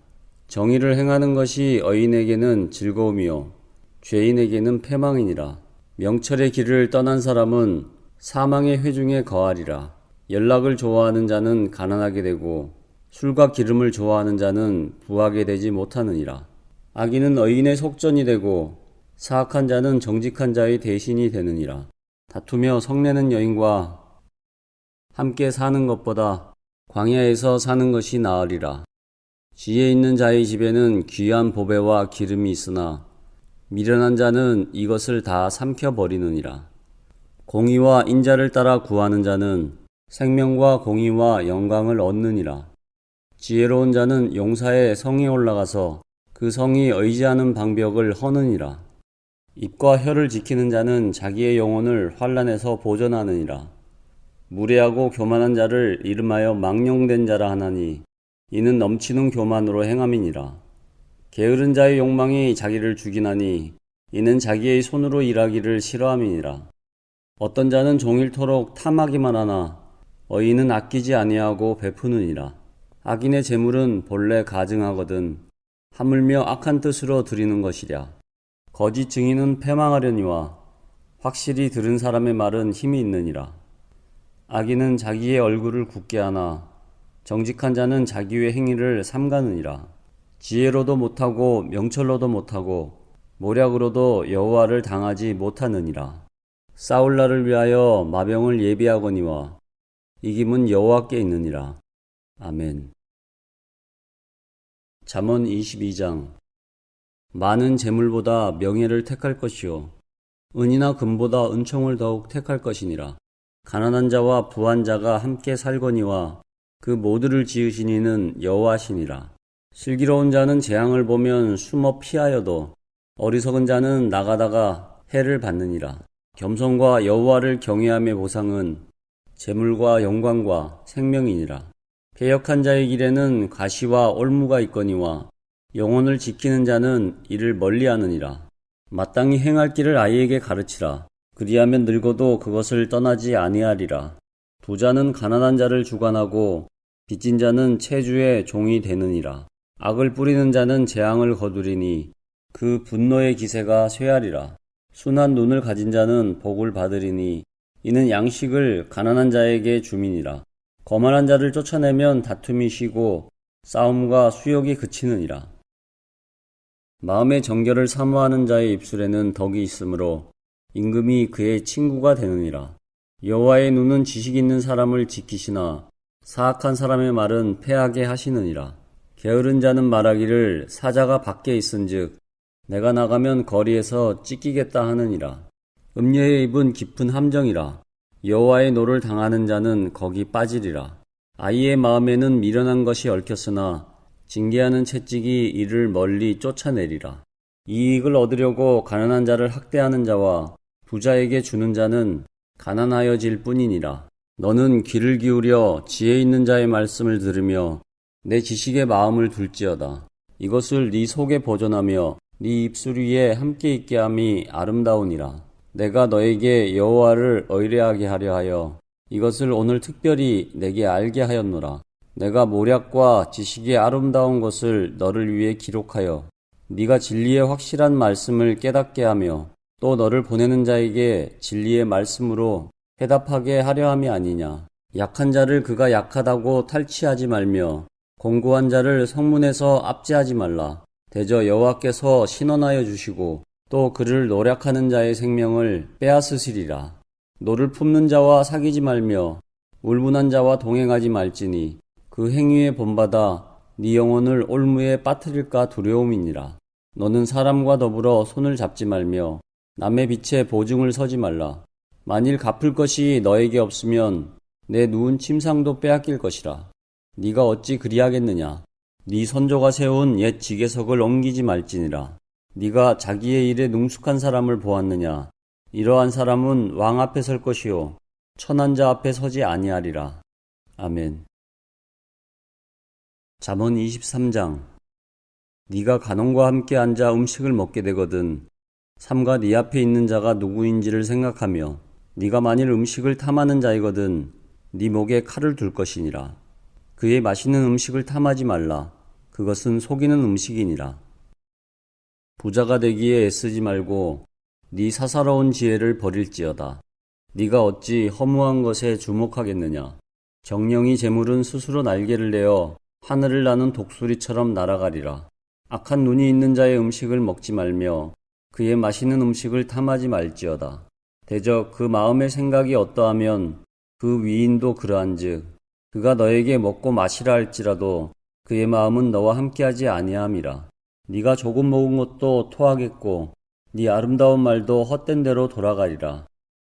정의를 행하는 것이 의인에게는 즐거움이요 죄인에게는 패망이니라. 명철의 길을 떠난 사람은 사망의 회중에 거하리라. 연락을 좋아하는 자는 가난하게 되고 술과 기름을 좋아하는 자는 부하게 되지 못하느니라. 악인은 의인의 속전이 되고 사악한 자는 정직한 자의 대신이 되느니라. 다투며 성내는 여인과 함께 사는 것보다 광야에서 사는 것이 나으리라. 지혜 있는 자의 집에는 귀한 보배와 기름이 있으나 미련한 자는 이것을 다 삼켜버리느니라. 공의와 인자를 따라 구하는 자는 생명과 공의와 영광을 얻느니라. 지혜로운 자는 용사의 성에 올라가서 그 성이 의지하는 방벽을 허느니라. 입과 혀를 지키는 자는 자기의 영혼을 환난에서 보전하느니라. 무례하고 교만한 자를 이름하여 망령된 자라 하나니 이는 넘치는 교만으로 행함이니라. 게으른 자의 욕망이 자기를 죽이나니 이는 자기의 손으로 일하기를 싫어함이니라. 어떤 자는 종일토록 탐하기만 하나 의인은 아끼지 아니하고 베푸느니라. 악인의 재물은 본래 가증하거든 하물며 악한 뜻으로 드리는 것이랴. 거짓 증인은 패망하려니와 확실히 들은 사람의 말은 힘이 있느니라. 악인은 자기의 얼굴을 굳게 하나 정직한 자는 자기의 행위를 삼가느니라. 지혜로도 못하고 명철로도 못하고 모략으로도 여호와를 당하지 못하느니라. 싸울 날을 위하여 마병을 예비하거니와 이김은 여호와께 있느니라. 아멘. 잠언 22장. 많은 재물보다 명예를 택할 것이요 은이나 금보다 은총을 더욱 택할 것이니라. 가난한 자와 부한 자가 함께 살거니와 그 모두를 지으신 이는 여호와시니라. 슬기로운 자는 재앙을 보면 숨어 피하여도 어리석은 자는 나가다가 해를 받느니라. 겸손과 여호와를 경외함의 보상은 재물과 영광과 생명이니라. 패역한 자의 길에는 가시와 올무가 있거니와 영혼을 지키는 자는 이를 멀리하느니라. 마땅히 행할 길을 아이에게 가르치라. 그리하면 늙어도 그것을 떠나지 아니하리라. 부자는 가난한 자를 주관하고 빚진 자는 체주의 종이 되느니라. 악을 뿌리는 자는 재앙을 거두리니 그 분노의 기세가 쇠하리라. 순한 눈을 가진 자는 복을 받으리니 이는 양식을 가난한 자에게 줌이니라. 거만한 자를 쫓아내면 다툼이 쉬고 싸움과 수욕이 그치느니라. 마음의 정결을 사모하는 자의 입술에는 덕이 있으므로 임금이 그의 친구가 되느니라. 여호와의 눈은 지식 있는 사람을 지키시나 사악한 사람의 말은 패하게 하시느니라. 게으른 자는 말하기를 사자가 밖에 있은즉 내가 나가면 거리에서 찢기겠다 하느니라. 음녀의 입은 깊은 함정이라. 여호와의 노를 당하는 자는 거기 빠지리라. 아이의 마음에는 미련한 것이 얽혔으나 징계하는 채찍이 이를 멀리 쫓아내리라. 이익을 얻으려고 가난한 자를 학대하는 자와 부자에게 주는 자는 가난하여질 뿐이니라. 너는 귀를 기울여 지혜 있는 자의 말씀을 들으며 내 지식의 마음을 둘지어다. 이것을 네 속에 보존하며 네 입술 위에 함께 있게 함이 아름다우니라. 내가 너에게 여호와를 의뢰하게 하려 하여 이것을 오늘 특별히 내게 알게 하였노라. 내가 모략과 지식의 아름다운 것을 너를 위해 기록하여 네가 진리의 확실한 말씀을 깨닫게 하며 또 너를 보내는 자에게 진리의 말씀으로 해답하게 하려 함이 아니냐. 약한 자를 그가 약하다고 탈취하지 말며 공고한 자를 성문에서 압제하지 말라. 대저 여호와께서 신원하여 주시고 또 그를 노략하는 자의 생명을 빼앗으시리라. 노를 품는 자와 사귀지 말며 울분한 자와 동행하지 말지니 그 행위에 본받아 네 영혼을 올무에 빠뜨릴까 두려움이니라. 너는 사람과 더불어 손을 잡지 말며 남의 빛에 보증을 서지 말라. 만일 갚을 것이 너에게 없으면 내 누운 침상도 빼앗길 것이라. 네가 어찌 그리하겠느냐. 네 선조가 세운 옛 지계석을 옮기지 말지니라. 네가 자기의 일에 능숙한 사람을 보았느냐. 이러한 사람은 왕 앞에 설 것이요 천한 자 앞에 서지 아니하리라. 아멘. 잠언 23장. 네가 간원과 함께 앉아 음식을 먹게 되거든 삼가 네 앞에 있는 자가 누구인지를 생각하며 네가 만일 음식을 탐하는 자이거든 네 목에 칼을 둘 것이니라. 그의 맛있는 음식을 탐하지 말라. 그것은 속이는 음식이니라. 부자가 되기에 애쓰지 말고 네 사사로운 지혜를 버릴지어다. 네가 어찌 허무한 것에 주목하겠느냐. 정령이 재물은 스스로 날개를 내어 하늘을 나는 독수리처럼 날아가리라. 악한 눈이 있는 자의 음식을 먹지 말며 그의 맛있는 음식을 탐하지 말지어다. 대저 그 마음의 생각이 어떠하면 그 위인도 그러한즉 그가 너에게 먹고 마시라 할지라도 그의 마음은 너와 함께하지 아니함이라. 네가 조금 먹은 것도 토하겠고 네 아름다운 말도 헛된 대로 돌아가리라.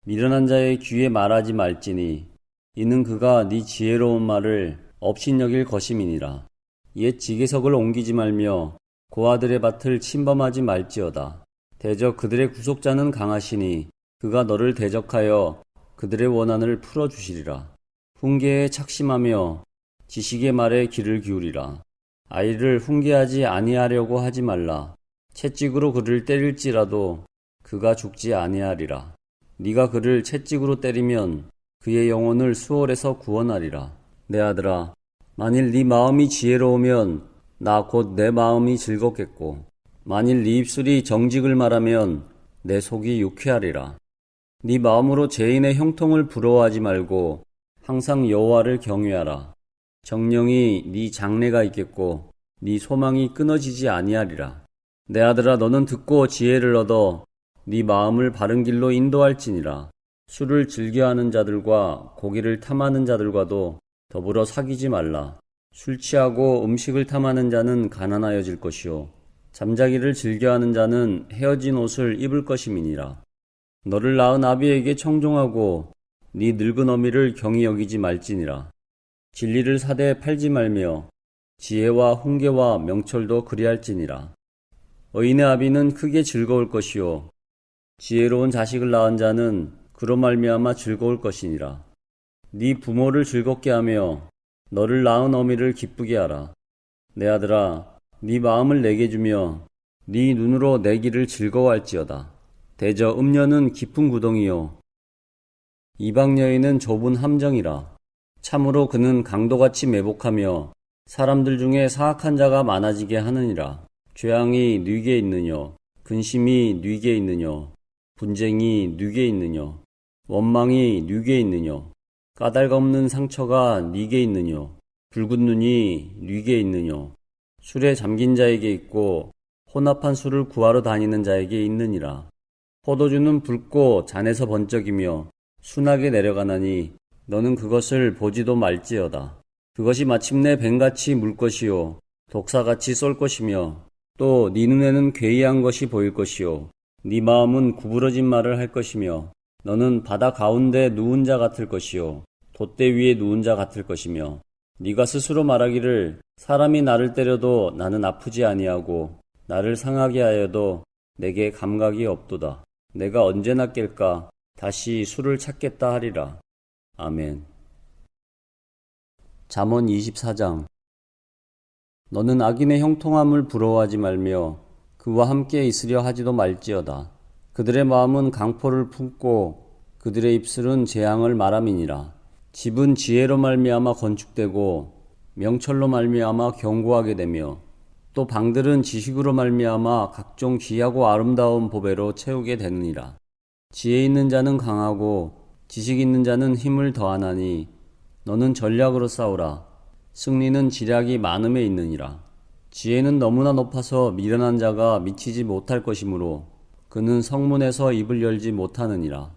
미련한 자의 귀에 말하지 말지니 이는 그가 네 지혜로운 말을 업신여길 것임이니라. 옛 지게석을 옮기지 말며 고아들의 밭을 침범하지 말지어다. 대저 그들의 구속자는 강하시니 그가 너를 대적하여 그들의 원한을 풀어주시리라. 훈계에 착심하며 지식의 말에 귀를 기울이라. 아이를 훈계하지 아니하려고 하지 말라. 채찍으로 그를 때릴지라도 그가 죽지 아니하리라. 네가 그를 채찍으로 때리면 그의 영혼을 수월에서 구원하리라. 내 아들아, 만일 네 마음이 지혜로우면 나 곧 내 마음이 즐겁겠고, 만일 네 입술이 정직을 말하면 내 속이 유쾌하리라. 네 마음으로 죄인의 형통을 부러워하지 말고 항상 여호와를 경외하라. 정령이 네 장래가 있겠고 네 소망이 끊어지지 아니하리라. 내 아들아, 너는 듣고 지혜를 얻어 네 마음을 바른 길로 인도할지니라. 술을 즐겨하는 자들과 고기를 탐하는 자들과도 더불어 사귀지 말라. 술 취하고 음식을 탐하는 자는 가난하여질 것이요 잠자기를 즐겨하는 자는 헤어진 옷을 입을 것임이니라. 너를 낳은 아비에게 청종하고 네 늙은 어미를 경히 여기지 말지니라. 진리를 사대에 팔지 말며 지혜와 훈계와 명철도 그리할지니라. 의인의 아비는 크게 즐거울 것이요 지혜로운 자식을 낳은 자는 그로 말미암아 즐거울 것이니라. 네 부모를 즐겁게 하며 너를 낳은 어미를 기쁘게 하라. 내 아들아, 네 마음을 내게 주며 네 눈으로 내 길을 즐거워할지어다. 대저 음녀는 깊은 구덩이요 이방 여인은 좁은 함정이라. 참으로 그는 강도같이 매복하며 사람들 중에 사악한 자가 많아지게 하느니라. 죄앙이 뉘게 있느뇨 근심이 뉘게 있느뇨 분쟁이 뉘게 있느뇨 원망이 뉘게 있느뇨 까닭없는 상처가 뉘게 있느뇨 붉은 눈이 뉘게 있느뇨 술에 잠긴 자에게 있고 혼합한 술을 구하러 다니는 자에게 있느니라. 포도주는 붉고 잔에서 번쩍이며 순하게 내려가나니 너는 그것을 보지도 말지어다. 그것이 마침내 뱀같이 물 것이요 독사같이 쏠 것이며 또 네 눈에는 괴이한 것이 보일 것이요 네 마음은 구부러진 말을 할 것이며 너는 바다 가운데 누운 자 같을 것이요 돛대 위에 누운 자 같을 것이며 네가 스스로 말하기를 사람이 나를 때려도 나는 아프지 아니하고 나를 상하게 하여도 내게 감각이 없도다. 내가 언제나 깰까 다시 술을 찾겠다 하리라. 아멘. 잠언 24장. 너는 악인의 형통함을 부러워하지 말며 그와 함께 있으려 하지도 말지어다. 그들의 마음은 강포를 품고 그들의 입술은 재앙을 말함이니라. 집은 지혜로 말미암아 건축되고 명철로 말미암아 견고하게 되며 또 방들은 지식으로 말미암아 각종 귀하고 아름다운 보배로 채우게 되느니라. 지혜 있는 자는 강하고 지식 있는 자는 힘을 더하나니 너는 전략으로 싸우라. 승리는 지략이 많음에 있느니라. 지혜는 너무나 높아서 미련한 자가 미치지 못할 것이므로 그는 성문에서 입을 열지 못하느니라.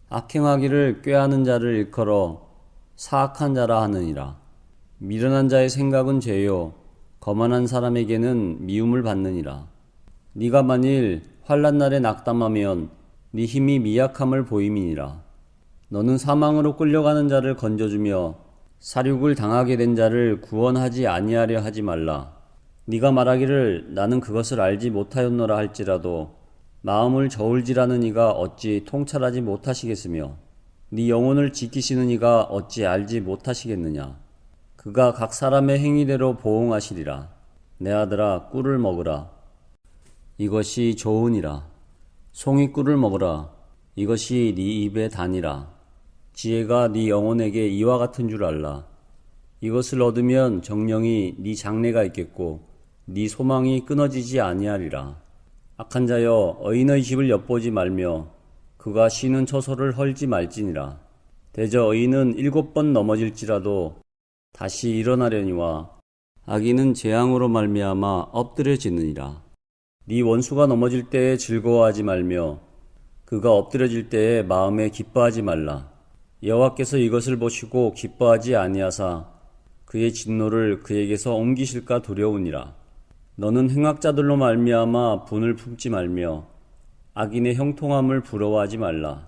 악행하기를 꾀하는 자를 일컬어 사악한 자라 하느니라. 미련한 자의 생각은 죄요 거만한 사람에게는 미움을 받느니라. 네가 만일 환난 날에 낙담하면 네 힘이 미약함을 보임이니라. 너는 사망으로 끌려가는 자를 건져주며 사륙을 당하게 된 자를 구원하지 아니하려 하지 말라. 네가 말하기를 나는 그것을 알지 못하였노라 할지라도 마음을 저울질하는 이가 어찌 통찰하지 못하시겠으며 네 영혼을 지키시는 이가 어찌 알지 못하시겠느냐. 그가 각 사람의 행위대로 보응하시리라. 내 아들아, 꿀을 먹으라. 이것이 좋으니라. 송이꿀을 먹으라. 이것이 네 입에 다니라. 지혜가 네 영혼에게 이와 같은 줄 알라. 이것을 얻으면 정령이 네 장래가 있겠고 네 소망이 끊어지지 아니하리라. 악한 자여, 의인의 집을 엿보지 말며 그가 쉬는 처소를 헐지 말지니라. 대저 의인은 7번 넘어질지라도 다시 일어나려니와 악인은 재앙으로 말미암아 엎드려지느니라. 네 원수가 넘어질 때에 즐거워하지 말며 그가 엎드려질 때에 마음에 기뻐하지 말라. 여호와께서 이것을 보시고 기뻐하지 아니하사 그의 진노를 그에게서 옮기실까 두려우니라. 너는 행악자들로 말미암아 분을 품지 말며 악인의 형통함을 부러워하지 말라.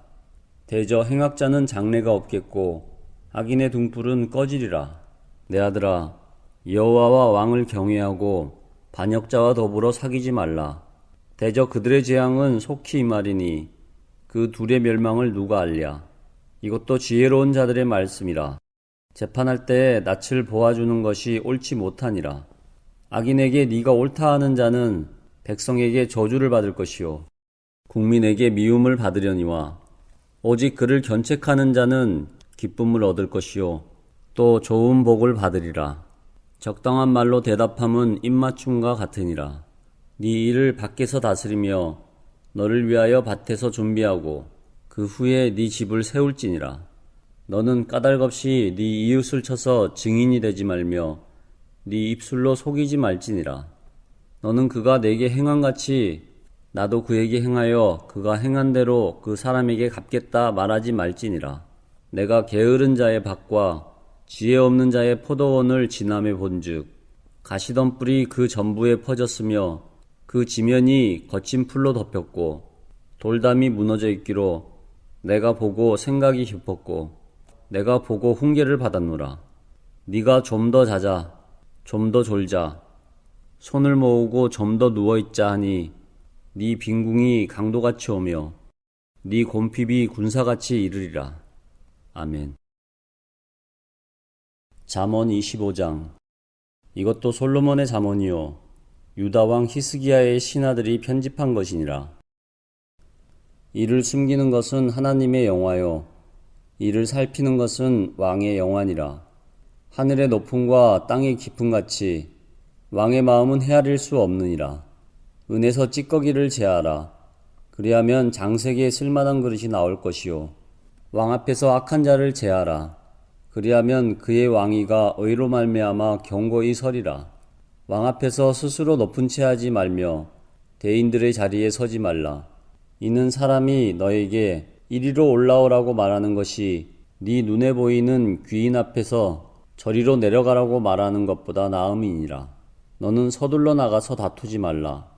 대저 행악자는 장래가 없겠고 악인의 등불은 꺼지리라. 내 아들아, 여호와와 왕을 경외하고 반역자와 더불어 사귀지 말라. 대저 그들의 재앙은 속히 임하리니 그 둘의 멸망을 누가 알랴. 이것도 지혜로운 자들의 말씀이라. 재판할 때에 낯을 보아주는 것이 옳지 못하니라. 악인에게 네가 옳다 하는 자는 백성에게 저주를 받을 것이요 국민에게 미움을 받으려니와 오직 그를 견책하는 자는 기쁨을 얻을 것이요 또 좋은 복을 받으리라. 적당한 말로 대답함은 입맞춤과 같으니라. 네 일을 밖에서 다스리며 너를 위하여 밭에서 준비하고 그 후에 네 집을 세울지니라. 너는 까닭없이 네 이웃을 쳐서 증인이 되지 말며 네 입술로 속이지 말지니라. 너는 그가 내게 행한같이 나도 그에게 행하여 그가 행한 대로 그 사람에게 갚겠다 말하지 말지니라. 내가 게으른 자의 밭과 지혜 없는 자의 포도원을 지남해 본즉 가시던 뿔이 그 전부에 퍼졌으며 그 지면이 거친 풀로 덮였고 돌담이 무너져 있기로 내가 보고 생각이 깊었고 내가 보고 훈계를 받았노라. 네가 좀 더 자자, 좀 더 졸자, 손을 모으고 좀 더 누워있자 하니 네 빈궁이 강도같이 오며 네 곰핍이 군사같이 이르리라. 아멘. 잠언 25장. 이것도 솔로몬의 잠언이요 유다 왕 히스기야의 신하들이 편집한 것이니라. 이를 숨기는 것은 하나님의 영화요 이를 살피는 것은 왕의 영안이라. 하늘의 높음과 땅의 깊음같이 왕의 마음은 헤아릴 수 없느니라. 은에서 찌꺼기를 제하라. 그리하면 장색에 쓸만한 그릇이 나올 것이요 왕 앞에서 악한 자를 제하라. 그리하면 그의 왕위가 의로 말미암아 경고히 서리라. 왕 앞에서 스스로 높은 채 하지 말며 대인들의 자리에 서지 말라. 이는 사람이 너에게 이리로 올라오라고 말하는 것이 네 눈에 보이는 귀인 앞에서 저리로 내려가라고 말하는 것보다 나음이니라. 너는 서둘러 나가서 다투지 말라.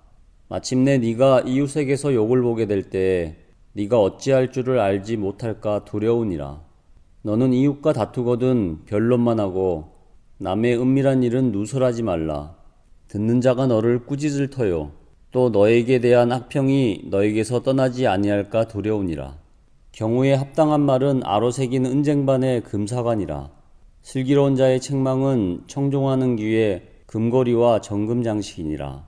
마침내 네가 이웃에게서 욕을 보게 될 때에 네가 어찌할 줄을 알지 못할까 두려우니라. 너는 이웃과 다투거든 변론만 하고 남의 은밀한 일은 누설하지 말라. 듣는 자가 너를 꾸짖을 터요 또 너에게 대한 악평이 너에게서 떠나지 아니할까 두려우니라. 경우에 합당한 말은 아로 새긴 은쟁반의 금사관이라. 슬기로운 자의 책망은 청종하는 귀에 금고리와 정금장식이니라.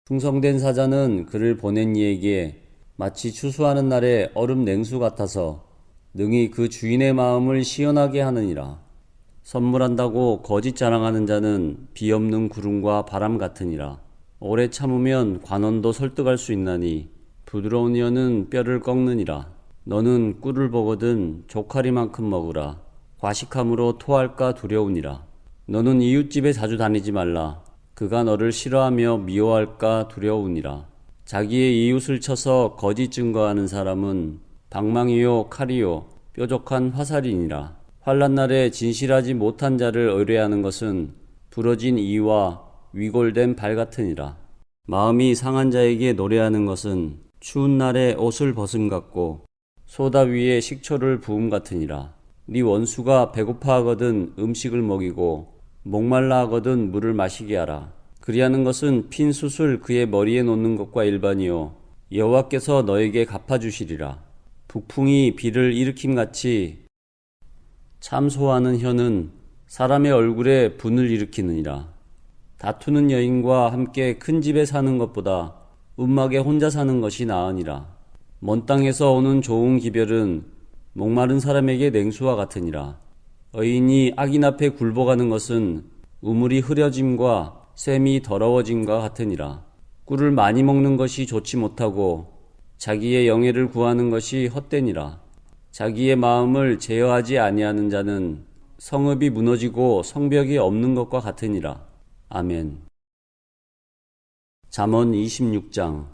충성된 사자는 그를 보낸 이에게 마치 추수하는 날의 얼음 냉수 같아서 능히 그 주인의 마음을 시원하게 하느니라. 선물한다고 거짓 자랑하는 자는 비 없는 구름과 바람 같으니라. 오래 참으면 관원도 설득할 수 있나니 부드러운 혀는 뼈를 꺾느니라. 너는 꿀을 보거든 조카리만큼 먹으라. 과식함으로 토할까 두려우니라. 너는 이웃집에 자주 다니지 말라. 그가 너를 싫어하며 미워할까 두려우니라. 자기의 이웃을 쳐서 거짓 증거하는 사람은 방망이요 칼이요 뾰족한 화살이니라. 환난 날에 진실하지 못한 자를 의뢰하는 것은 부러진 이와 위골된 발 같으니라. 마음이 상한 자에게 노래하는 것은 추운 날에 옷을 벗음 같고 소다 위에 식초를 부음 같으니라. 네 원수가 배고파하거든 음식을 먹이고 목말라 하거든 물을 마시게 하라. 그리하는 것은 핀 숯을 그의 머리에 놓는 것과 일반이요 여호와께서 너에게 갚아주시리라. 북풍이 비를 일으킴같이 참소하는 혀는 사람의 얼굴에 분을 일으키느니라. 다투는 여인과 함께 큰 집에 사는 것보다 움막에 혼자 사는 것이 나으니라. 먼 땅에서 오는 좋은 기별은 목마른 사람에게 냉수와 같으니라. 의인이 악인 앞에 굴복하는 것은 우물이 흐려짐과 샘이 더러워짐과 같으니라. 꿀을 많이 먹는 것이 좋지 못하고 자기의 영예를 구하는 것이 헛되니라. 자기의 마음을 제어하지 아니하는 자는 성읍이 무너지고 성벽이 없는 것과 같으니라. 아멘. 잠언 26장.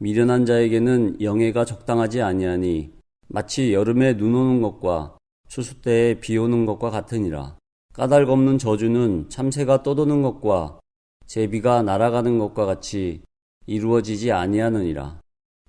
미련한 자에게는 영예가 적당하지 아니하니 마치 여름에 눈 오는 것과 추수 때에 비 오는 것과 같으니라. 까닭 없는 저주는 참새가 떠도는 것과 제비가 날아가는 것과 같이 이루어지지 아니하느니라.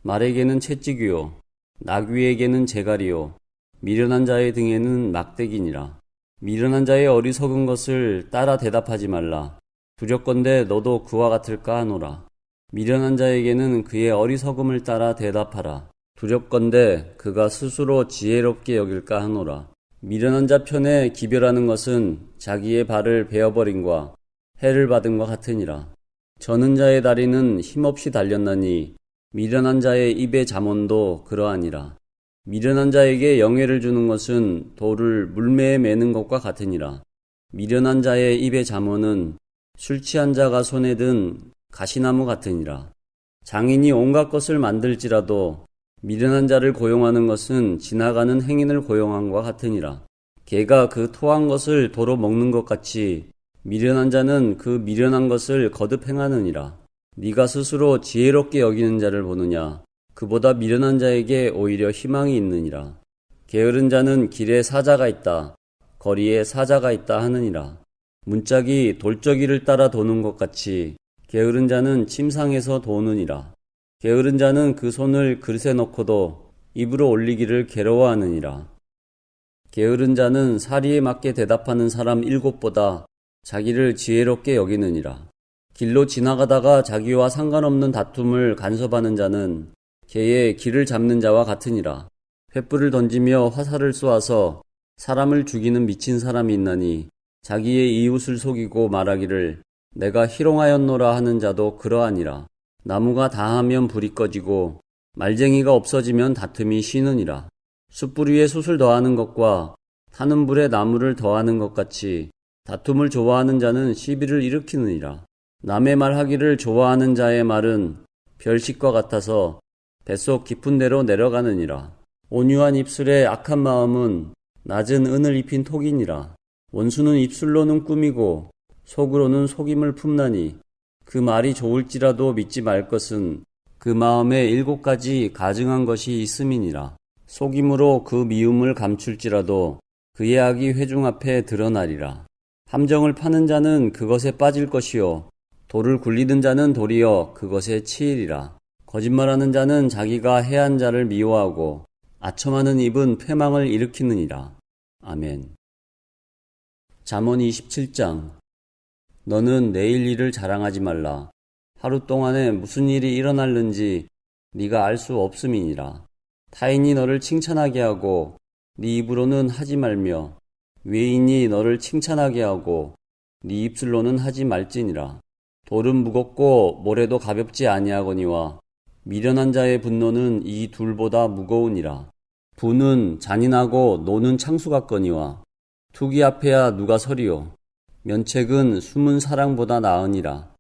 말에게는 채찍이요 나귀에게는 재갈이요 미련한 자의 등에는 막대기니라. 미련한 자의 어리석은 것을 따라 대답하지 말라. 두렵건대 너도 그와 같을까 하노라. 미련한 자에게는 그의 어리석음을 따라 대답하라. 두렵건대 그가 스스로 지혜롭게 여길까 하노라. 미련한 자 편에 기별하는 것은 자기의 발을 베어버림과 해를 받음과 같으니라. 저는 자의 다리는 힘없이 달렸나니 미련한 자의 입의 잠언도 그러하니라. 미련한 자에게 영예를 주는 것은 돌을 물매에 매는 것과 같으니라. 미련한 자의 입의 잠언은 술 취한 자가 손에 든 가시나무 같으니라. 장인이 온갖 것을 만들지라도 미련한 자를 고용하는 것은 지나가는 행인을 고용함과 같으니라. 개가 그 토한 것을 도로 먹는 것 같이 미련한 자는 그 미련한 것을 거듭 행하느니라. 네가 스스로 지혜롭게 여기는 자를 보느냐? 그보다 미련한 자에게 오히려 희망이 있느니라. 게으른 자는 길에 사자가 있다, 거리에 사자가 있다 하느니라. 문짝이 돌적이를 따라 도는 것 같이 게으른 자는 침상에서 도느니라. 게으른 자는 그 손을 그릇에 넣고도 입으로 올리기를 괴로워하느니라. 게으른 자는 사리에 맞게 대답하는 사람 7보다 자기를 지혜롭게 여기느니라. 길로 지나가다가 자기와 상관없는 다툼을 간섭하는 자는 개의 길을 잡는 자와 같으니라. 횃불을 던지며 화살을 쏘아서 사람을 죽이는 미친 사람이 있나니 자기의 이웃을 속이고 말하기를 내가 희롱하였노라 하는 자도 그러하니라. 나무가 다하면 불이 꺼지고 말쟁이가 없어지면 다툼이 쉬느니라. 숯불 위에 숯을 더하는 것과 타는 불에 나무를 더하는 것 같이 다툼을 좋아하는 자는 시비를 일으키느니라. 남의 말하기를 좋아하는 자의 말은 별식과 같아서 뱃속 깊은 데로 내려가느니라. 온유한 입술의 악한 마음은 낮은 은을 입힌 톡이니라. 원수는 입술로는 꾸미고 속으로는 속임을 품나니 그 말이 좋을지라도 믿지 말 것은 그 마음에 7가지 가증한 것이 있음이니라. 속임으로 그 미움을 감출지라도 그의 악이 회중 앞에 드러나리라. 함정을 파는 자는 그것에 빠질 것이요 돌을 굴리는 자는 도리어 그것에 치이리라. 거짓말하는 자는 자기가 해한 자를 미워하고 아첨하는 입은 패망을 일으키느니라. 아멘. 잠언 27장. 너는 내일 일을 자랑하지 말라. 하루 동안에 무슨 일이 일어날는지 네가 알 수 없음이니라. 타인이 너를 칭찬하게 하고 네 입으로는 하지 말며 외인이 너를 칭찬하게 하고 네 입술로는 하지 말지니라. 돌은 무겁고 모래도 가볍지 아니하거니와 미련한 자의 분노는 이 둘보다 무거우니라. 부는 잔인하고 노는 창수 같거니와 투기 앞에야 누가 서리요. 면책은 숨은 사랑보다 나으니라.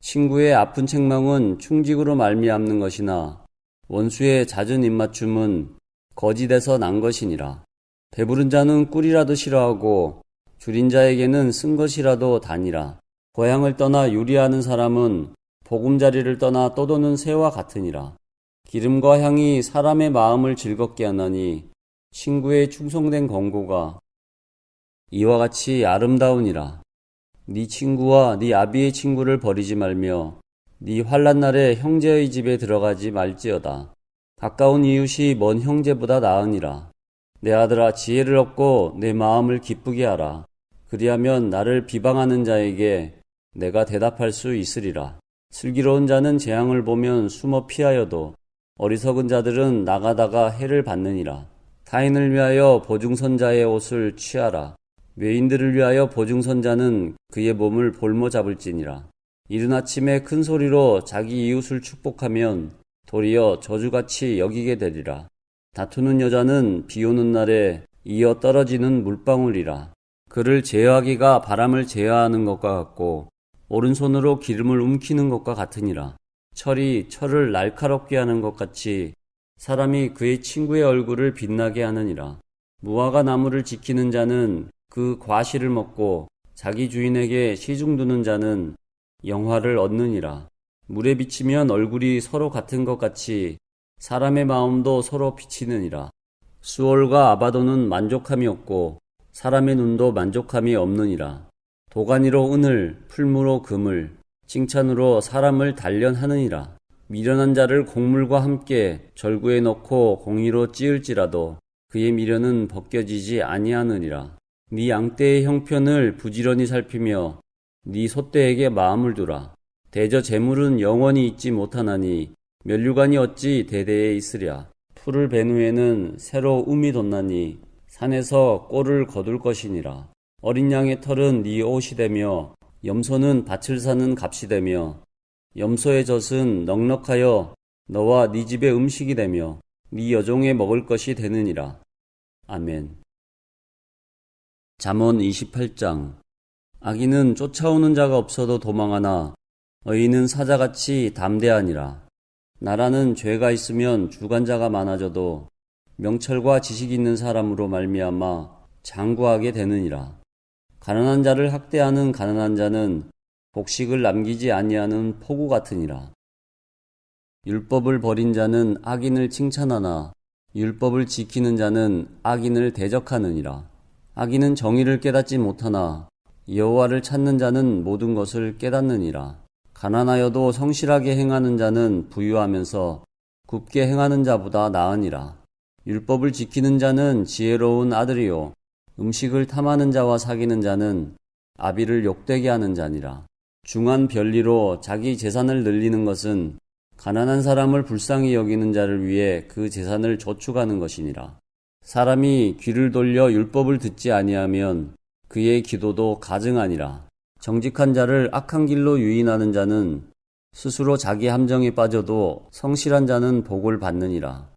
친구의 아픈 책망은 충직으로 말미암는 것이나 원수의 잦은 입맞춤은 거짓에서 난 것이니라. 배부른 자는 꿀이라도 싫어하고 줄인 자에게는 쓴 것이라도 다니라. 고향을 떠나 유리하는 사람은 보금자리를 떠나 떠도는 새와 같으니라. 기름과 향이 사람의 마음을 즐겁게 하나니 친구의 충성된 권고가 이와 같이 아름다우니라. 네 친구와 네 아비의 친구를 버리지 말며 네 환난 날에 형제의 집에 들어가지 말지어다. 가까운 이웃이 먼 형제보다 나으니라. 내 아들아, 지혜를 얻고 내 마음을 기쁘게 하라. 그리하면 나를 비방하는 자에게 내가 대답할 수 있으리라. 슬기로운 자는 재앙을 보면 숨어 피하여도 어리석은 자들은 나가다가 해를 받느니라. 타인을 위하여 보증선자의 옷을 취하라. 외인들을 위하여 보증선자는 그의 몸을 볼모 잡을지니라. 이른 아침에 큰 소리로 자기 이웃을 축복하면 도리어 저주같이 여기게 되리라. 다투는 여자는 비 오는 날에 이어 떨어지는 물방울이라. 그를 제어하기가 바람을 제어하는 것과 같고 오른손으로 기름을 움키는 것과 같으니라. 철이 철을 날카롭게 하는 것 같이 사람이 그의 친구의 얼굴을 빛나게 하느니라. 무화과 나무를 지키는 자는 그 과실을 먹고 자기 주인에게 시중 두는 자는 영화를 얻느니라. 물에 비치면 얼굴이 서로 같은 것 같이 사람의 마음도 서로 비치느니라. 수월과 아바도는 만족함이 없고 사람의 눈도 만족함이 없느니라. 도가니로 은을, 풀무로 금을, 칭찬으로 사람을 단련하느니라. 미련한 자를 곡물과 함께 절구에 넣고 공의로 찌을지라도 그의 미련은 벗겨지지 아니하느니라. 네 양떼의 형편을 부지런히 살피며 네 소떼에게 마음을 두라. 대저 재물은 영원히 있지 못하나니 면류관이 어찌 대대에 있으랴. 풀을 벤 후에는 새로 움이 돋나니 산에서 꼴을 거둘 것이니라. 어린 양의 털은 네 옷이 되며 염소는 밭을 사는 값이 되며 염소의 젖은 넉넉하여 너와 네 집의 음식이 되며 네 여종의 먹을 것이 되느니라. 아멘. 잠언 28장. 악인은 쫓아오는 자가 없어도 도망하나 의인은 사자같이 담대하니라. 나라는 죄가 있으면 주관자가 많아져도 명철과 지식 있는 사람으로 말미암아 장구하게 되느니라. 가난한 자를 학대하는 가난한 자는 복식을 남기지 아니하는 폭우 같으니라. 율법을 버린 자는 악인을 칭찬하나 율법을 지키는 자는 악인을 대적하느니라. 악인은 정의를 깨닫지 못하나 여호와를 찾는 자는 모든 것을 깨닫느니라. 가난하여도 성실하게 행하는 자는 부유하면서 굽게 행하는 자보다 나으니라. 율법을 지키는 자는 지혜로운 아들이요 음식을 탐하는 자와 사귀는 자는 아비를 욕되게 하는 자니라. 중한 별리로 자기 재산을 늘리는 것은 가난한 사람을 불쌍히 여기는 자를 위해 그 재산을 저축하는 것이니라. 사람이 귀를 돌려 율법을 듣지 아니하면 그의 기도도 가증하니라. 정직한 자를 악한 길로 유인하는 자는 스스로 자기 함정에 빠져도 성실한 자는 복을 받느니라.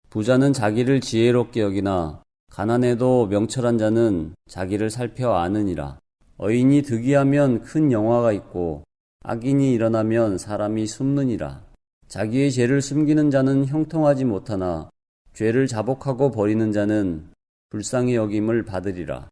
부자는 자기를 지혜롭게 여기나 가난해도 명철한 자는 자기를 살펴 아느니라. 의인이 득이하면 큰 영화가 있고 악인이 일어나면 사람이 숨느니라. 자기의 죄를 숨기는 자는 형통하지 못하나 죄를 자복하고 버리는 자는 불쌍히 여김을 받으리라.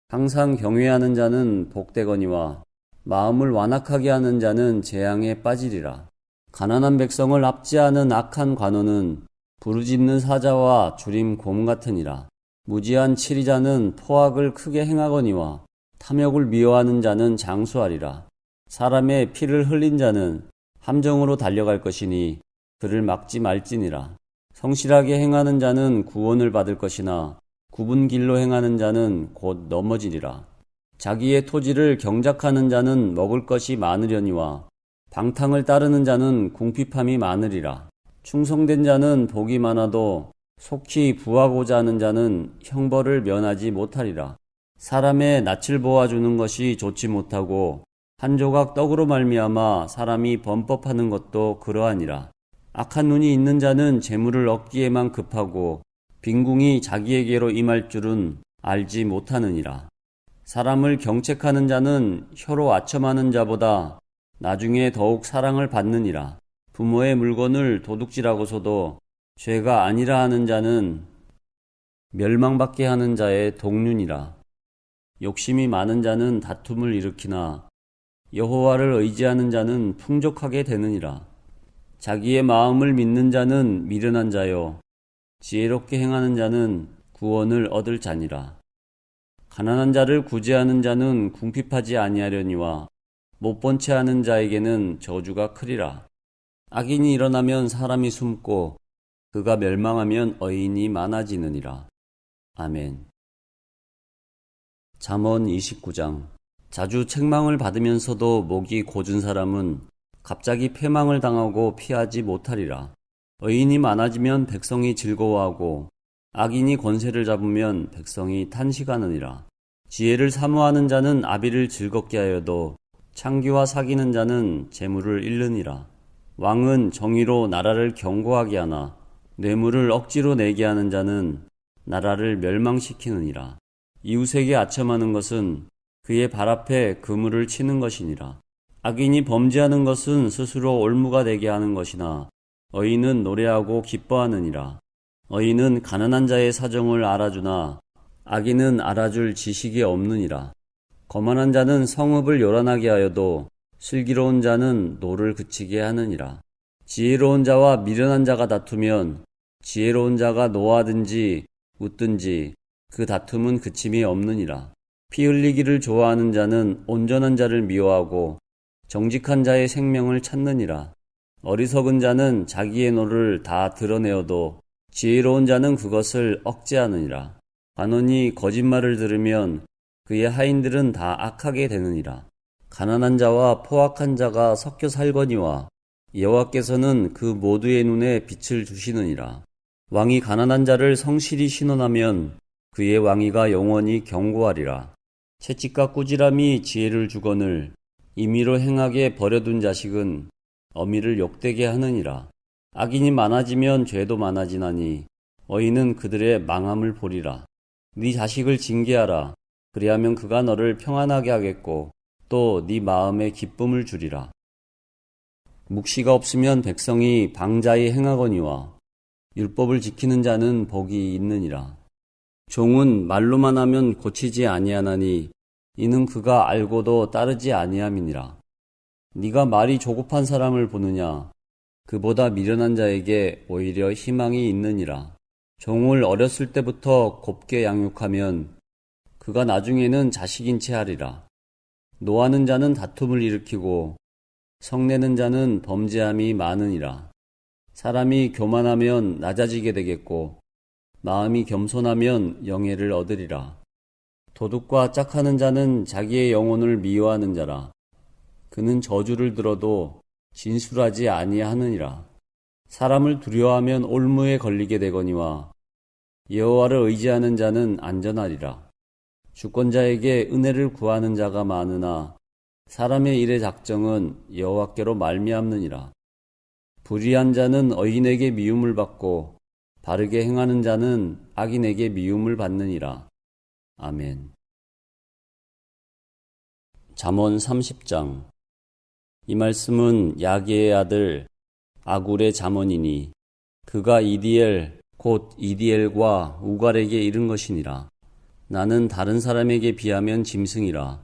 항상 경외하는 자는 복되거니와 마음을 완악하게 하는 자는 재앙에 빠지리라. 가난한 백성을 압제하는 악한 관원은 부르짖는 사자와 주림 곰 같으니라. 무지한 치리자는 포악을 크게 행하거니와 탐욕을 미워하는 자는 장수하리라. 사람의 피를 흘린 자는 함정으로 달려갈 것이니 그를 막지 말지니라. 성실하게 행하는 자는 구원을 받을 것이나 굽은 길로 행하는 자는 곧 넘어지리라. 자기의 토지를 경작하는 자는 먹을 것이 많으려니와 방탕을 따르는 자는 궁핍함이 많으리라. 충성된 자는 복이 많아도 속히 부하고자 하는 자는 형벌을 면하지 못하리라. 사람의 낯을 보아주는 것이 좋지 못하고 한 조각 떡으로 말미암아 사람이 범법하는 것도 그러하니라. 악한 눈이 있는 자는 재물을 얻기에만 급하고 빈궁이 자기에게로 임할 줄은 알지 못하느니라. 사람을 경책하는 자는 혀로 아첨하는 자보다 나중에 더욱 사랑을 받느니라. 부모의 물건을 도둑질하고서도 죄가 아니라 하는 자는 멸망받게 하는 자의 동륜이라. 욕심이 많은 자는 다툼을 일으키나 여호와를 의지하는 자는 풍족하게 되느니라. 자기의 마음을 믿는 자는 미련한 자요 지혜롭게 행하는 자는 구원을 얻을 자니라. 가난한 자를 구제하는 자는 궁핍하지 아니하려니와 못 본 채 하는 자에게는 저주가 크리라. 악인이 일어나면 사람이 숨고 그가 멸망하면 의인이 많아지느니라. 아멘. 잠언 29장. 자주 책망을 받으면서도 목이 곧은 사람은 갑자기 패망을 당하고 피하지 못하리라. 의인이 많아지면 백성이 즐거워하고 악인이 권세를 잡으면 백성이 탄식하느니라. 지혜를 사모하는 자는 아비를 즐겁게 하여도 창기와 사귀는 자는 재물을 잃느니라. 왕은 정의로 나라를 견고하게 하나 뇌물을 억지로 내게 하는 자는 나라를 멸망시키느니라. 이웃에게 아첨하는 것은 그의 발 앞에 그물을 치는 것이니라. 악인이 범죄하는 것은 스스로 올무가 되게 하는 것이나 의인은 노래하고 기뻐하느니라. 의인은 가난한 자의 사정을 알아주나 악인은 알아줄 지식이 없느니라. 거만한 자는 성읍을 요란하게 하여도 슬기로운 자는 노를 그치게 하느니라. 지혜로운 자와 미련한 자가 다투면 지혜로운 자가 노하든지 웃든지 그 다툼은 그침이 없느니라. 피 흘리기를 좋아하는 자는 온전한 자를 미워하고 정직한 자의 생명을 찾느니라. 어리석은 자는 자기의 노를 다 드러내어도 지혜로운 자는 그것을 억제하느니라. 관원이 거짓말을 들으면 그의 하인들은 다 악하게 되느니라. 가난한 자와 포악한 자가 섞여 살거니와 여호와께서는 그 모두의 눈에 빛을 주시느니라. 왕이 가난한 자를 성실히 신원하면 그의 왕위가 영원히 견고하리라. 채찍과 꾸지람이 지혜를 주거늘 임의로 행하게 버려둔 자식은 어미를 욕되게 하느니라. 악인이 많아지면 죄도 많아지나니 어인은 그들의 망함을 보리라. 네 자식을 징계하라. 그리하면 그가 너를 평안하게 하겠고 또 네 마음에 기쁨을 주리라. 묵시가 없으면 백성이 방자히 행하거니와 율법을 지키는 자는 복이 있느니라. 종은 말로만 하면 고치지 아니하나니 이는 그가 알고도 따르지 아니함이니라. 네가 말이 조급한 사람을 보느냐? 그보다 미련한 자에게 오히려 희망이 있느니라. 종을 어렸을 때부터 곱게 양육하면 그가 나중에는 자식인 채 하리라. 노하는 자는 다툼을 일으키고 성내는 자는 범죄함이 많으니라. 사람이 교만하면 낮아지게 되겠고 마음이 겸손하면 영예를 얻으리라. 도둑과 짝하는 자는 자기의 영혼을 미워하는 자라. 그는 저주를 들어도 진술하지 아니하느니라. 사람을 두려워하면 올무에 걸리게 되거니와 여호와를 의지하는 자는 안전하리라. 주권자에게 은혜를 구하는 자가 많으나 사람의 일의 작정은 여호와께로 말미암느니라. 불의한 자는 의인에게 미움을 받고 바르게 행하는 자는 악인에게 미움을 받느니라. 아멘. 잠언 30장. 이 말씀은 야게의 아들 아굴의 잠언이니 그가 이디엘 곧 이디엘과 우갈에게 이른 것이니라. 나는 다른 사람에게 비하면 짐승이라.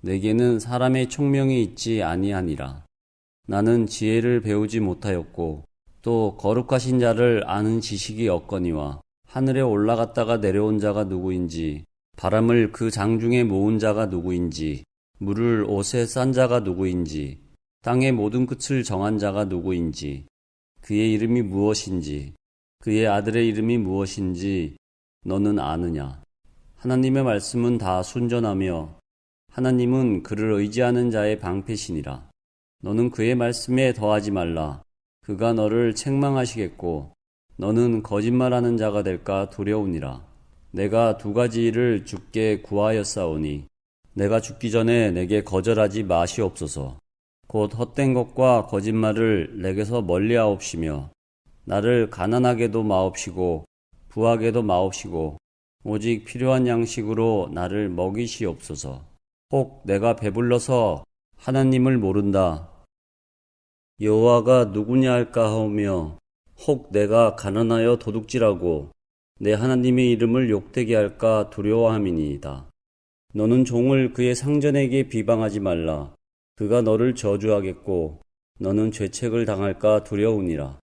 내게는 사람의 총명이 있지 아니하니라. 나는 지혜를 배우지 못하였고 또 거룩하신 자를 아는 지식이 없거니와 하늘에 올라갔다가 내려온 자가 누구인지 바람을 그 장중에 모은 자가 누구인지 물을 옷에 싼 자가 누구인지 땅의 모든 끝을 정한 자가 누구인지 그의 이름이 무엇인지 그의 아들의 이름이 무엇인지 너는 아느냐? 하나님의 말씀은 다 순전하며 하나님은 그를 의지하는 자의 방패시니라. 너는 그의 말씀에 더하지 말라. 그가 너를 책망하시겠고 너는 거짓말하는 자가 될까 두려우니라. 내가 두 가지 일을 주께 구하였사오니 내가 죽기 전에 내게 거절하지 마시옵소서. 곧 헛된 것과 거짓말을 내게서 멀리하옵시며 나를 가난하게도 마옵시고 부하게도 마옵시고 오직 필요한 양식으로 나를 먹이시옵소서. 혹 내가 배불러서 하나님을 모른다. 여호와가 누구냐 할까 하오며 혹 내가 가난하여 도둑질하고 내 하나님의 이름을 욕되게 할까 두려워함이니이다. 너는 종을 그의 상전에게 비방하지 말라. 그가 너를 저주하겠고 너는 죄책을 당할까 두려우니라.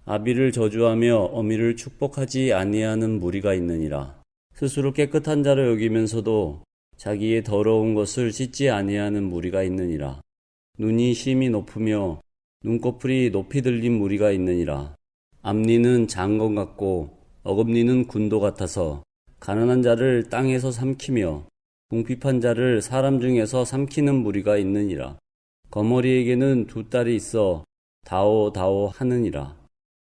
아비를 저주하며 어미를 축복하지 아니하는 무리가 있느니라. 스스로 깨끗한 자를 여기면서도 자기의 더러운 것을 씻지 아니하는 무리가 있느니라. 눈이 심히 높으며 눈꺼풀이 높이 들린 무리가 있느니라. 앞니는 장건 같고 어금니는 군도 같아서 가난한 자를 땅에서 삼키며 궁핍한 자를 사람 중에서 삼키는 무리가 있느니라. 거머리에게는 두 딸이 있어 다오다오 하느니라.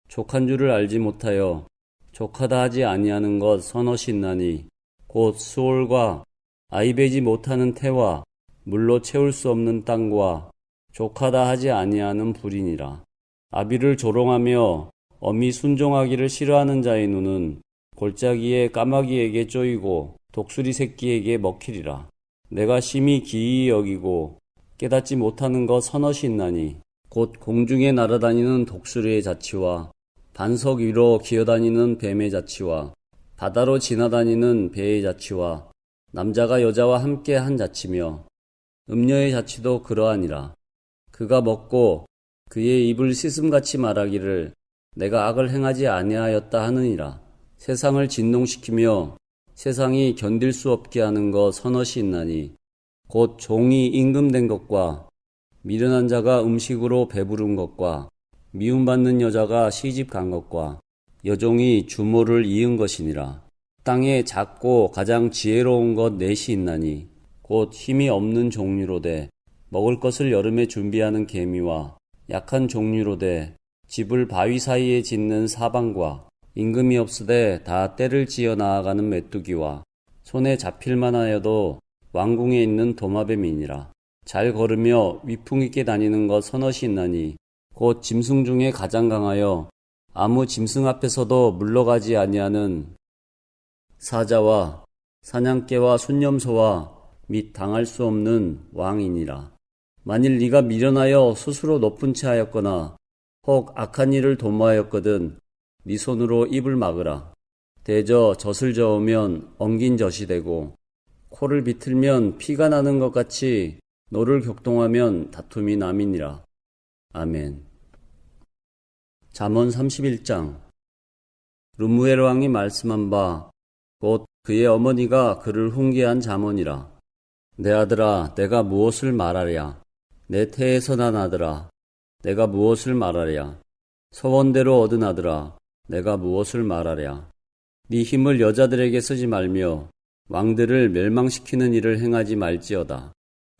족한 줄을 알지 못하여 족하다 하지 아니하는 것 서너시 있나니 곧 수올과 아이배지 못하는 태와 물로 채울 수 없는 땅과 족하다 하지 아니하는 불이니라. 아비를 조롱하며 어미 순종하기를 싫어하는 자의 눈은 골짜기에 까마귀에게 쪼이고 독수리 새끼에게 먹히리라. 내가 심히 기이히 여기고 깨닫지 못하는 것 서너시 있나니 곧 공중에 날아다니는 독수리의 자치와 반석 위로 기어다니는 뱀의 자치와 바다로 지나다니는 배의 자치와 남자가 여자와 함께 한 자치며 음녀의 자치도 그러하니라. 그가 먹고 그의 입을 씻음같이 말하기를 내가 악을 행하지 아니하였다 하느니라. 세상을 진동시키며 세상이 견딜 수 없게 하는 것 서너시 있나니 곧 종이 임금된 것과 미련한 자가 음식으로 배부른 것과 미움받는 여자가 시집 간 것과 여종이 주모를 이은 것이니라. 땅에 작고 가장 지혜로운 것 넷이 있나니 곧 힘이 없는 종류로되 먹을 것을 여름에 준비하는 개미와 약한 종류로되 집을 바위 사이에 짓는 사방과 임금이 없으되 다 때를 지어 나아가는 메뚜기와 손에 잡힐만 하여도 왕궁에 있는 도마뱀이니라. 잘 걸으며 위풍 있게 다니는 것 서너시 있나니 곧 짐승 중에 가장 강하여 아무 짐승 앞에서도 물러가지 아니하는 사자와 사냥개와 순념소와 및 당할 수 없는 왕이니라. 만일 네가 미련하여 스스로 높은 채 하였거나 혹 악한 일을 도모하였거든 네 손으로 입을 막으라. 대저 젖을 저으면 엉긴 젖이 되고 코를 비틀면 피가 나는 것 같이 너를 격동하면 다툼이 남이니라. 아멘. 잠언 31장. 르무엘 왕이 말씀한 바 곧 그의 어머니가 그를 훈계한 잠언이라. 내 아들아, 내가 무엇을 말하랴? 내 태에서 난 아들아, 내가 무엇을 말하랴? 서원대로 얻은 아들아, 내가 무엇을 말하랴? 네 힘을 여자들에게 쓰지 말며 왕들을 멸망시키는 일을 행하지 말지어다.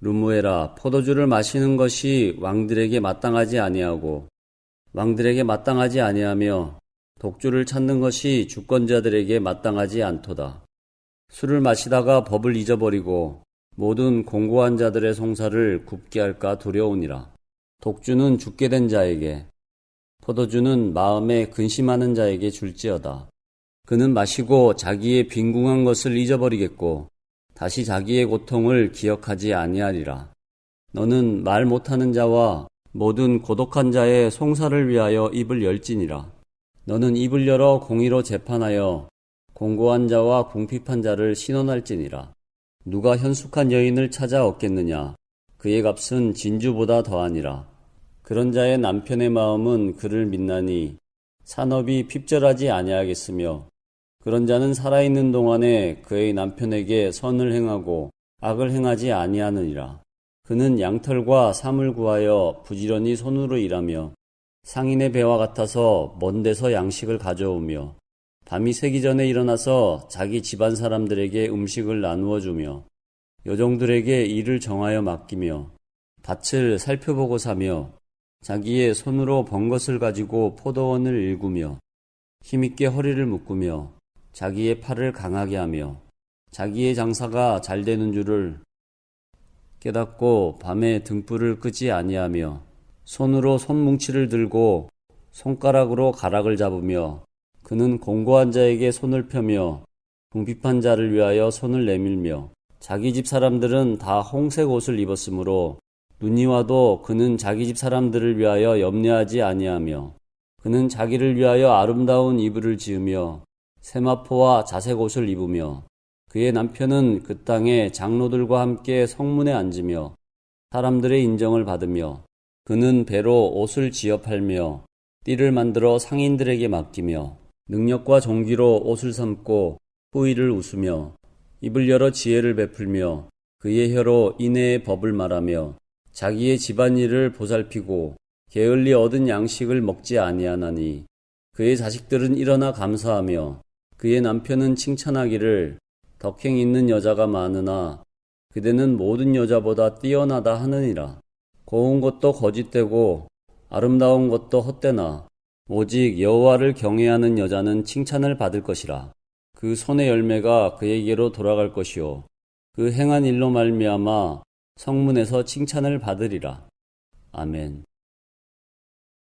르무엘아, 포도주를 마시는 것이 왕들에게 마땅하지 아니하고 왕들에게 마땅하지 아니하며 독주를 찾는 것이 주권자들에게 마땅하지 않도다. 술을 마시다가 법을 잊어버리고 모든 공고한 자들의 송사를 굽게 할까 두려우니라. 독주는 죽게 된 자에게, 포도주는 마음에 근심하는 자에게 줄지어다. 그는 마시고 자기의 빈궁한 것을 잊어버리겠고 다시 자기의 고통을 기억하지 아니하리라. 너는 말 못하는 자와 모든 고독한 자의 송사를 위하여 입을 열지니라. 너는 입을 열어 공의로 재판하여 공고한 자와 궁핍한 자를 신원할지니라. 누가 현숙한 여인을 찾아 얻겠느냐? 그의 값은 진주보다 더하니라. 그런 자의 남편의 마음은 그를 믿나니 산업이 핍절하지 아니하겠으며 그런 자는 살아있는 동안에 그의 남편에게 선을 행하고 악을 행하지 아니하느니라. 그는 양털과 삼을 구하여 부지런히 손으로 일하며 상인의 배와 같아서 먼 데서 양식을 가져오며 밤이 새기 전에 일어나서 자기 집안 사람들에게 음식을 나누어 주며 여종들에게 일을 정하여 맡기며 밭을 살펴보고 사며 자기의 손으로 번 것을 가지고 포도원을 일구며 힘있게 허리를 묶으며 자기의 팔을 강하게 하며 자기의 장사가 잘 되는 줄을 깨닫고 밤에 등불을 끄지 아니하며 손으로 손뭉치를 들고 손가락으로 가락을 잡으며 그는 공고한 자에게 손을 펴며 궁핍한 자를 위하여 손을 내밀며 자기 집 사람들은 다 홍색 옷을 입었으므로 눈이 와도 그는 자기 집 사람들을 위하여 염려하지 아니하며 그는 자기를 위하여 아름다운 이불을 지으며 세마포와 자색 옷을 입으며 그의 남편은 그 땅의 장로들과 함께 성문에 앉으며 사람들의 인정을 받으며 그는 배로 옷을 지어 팔며 띠를 만들어 상인들에게 맡기며 능력과 종기로 옷을 삼고 후의를 웃으며 입을 열어 지혜를 베풀며 그의 혀로 인애의 법을 말하며 자기의 집안일을 보살피고 게을리 얻은 양식을 먹지 아니하나니 그의 자식들은 일어나 감사하며 그의 남편은 칭찬하기를 덕행 있는 여자가 많으나 그대는 모든 여자보다 뛰어나다 하느니라. 고운 것도 거짓되고 아름다운 것도 헛되나 오직 여호와를 경외하는 여자는 칭찬을 받을 것이라. 그 손의 열매가 그에게로 돌아갈 것이요 그 행한 일로 말미암아 성문에서 칭찬을 받으리라. 아멘.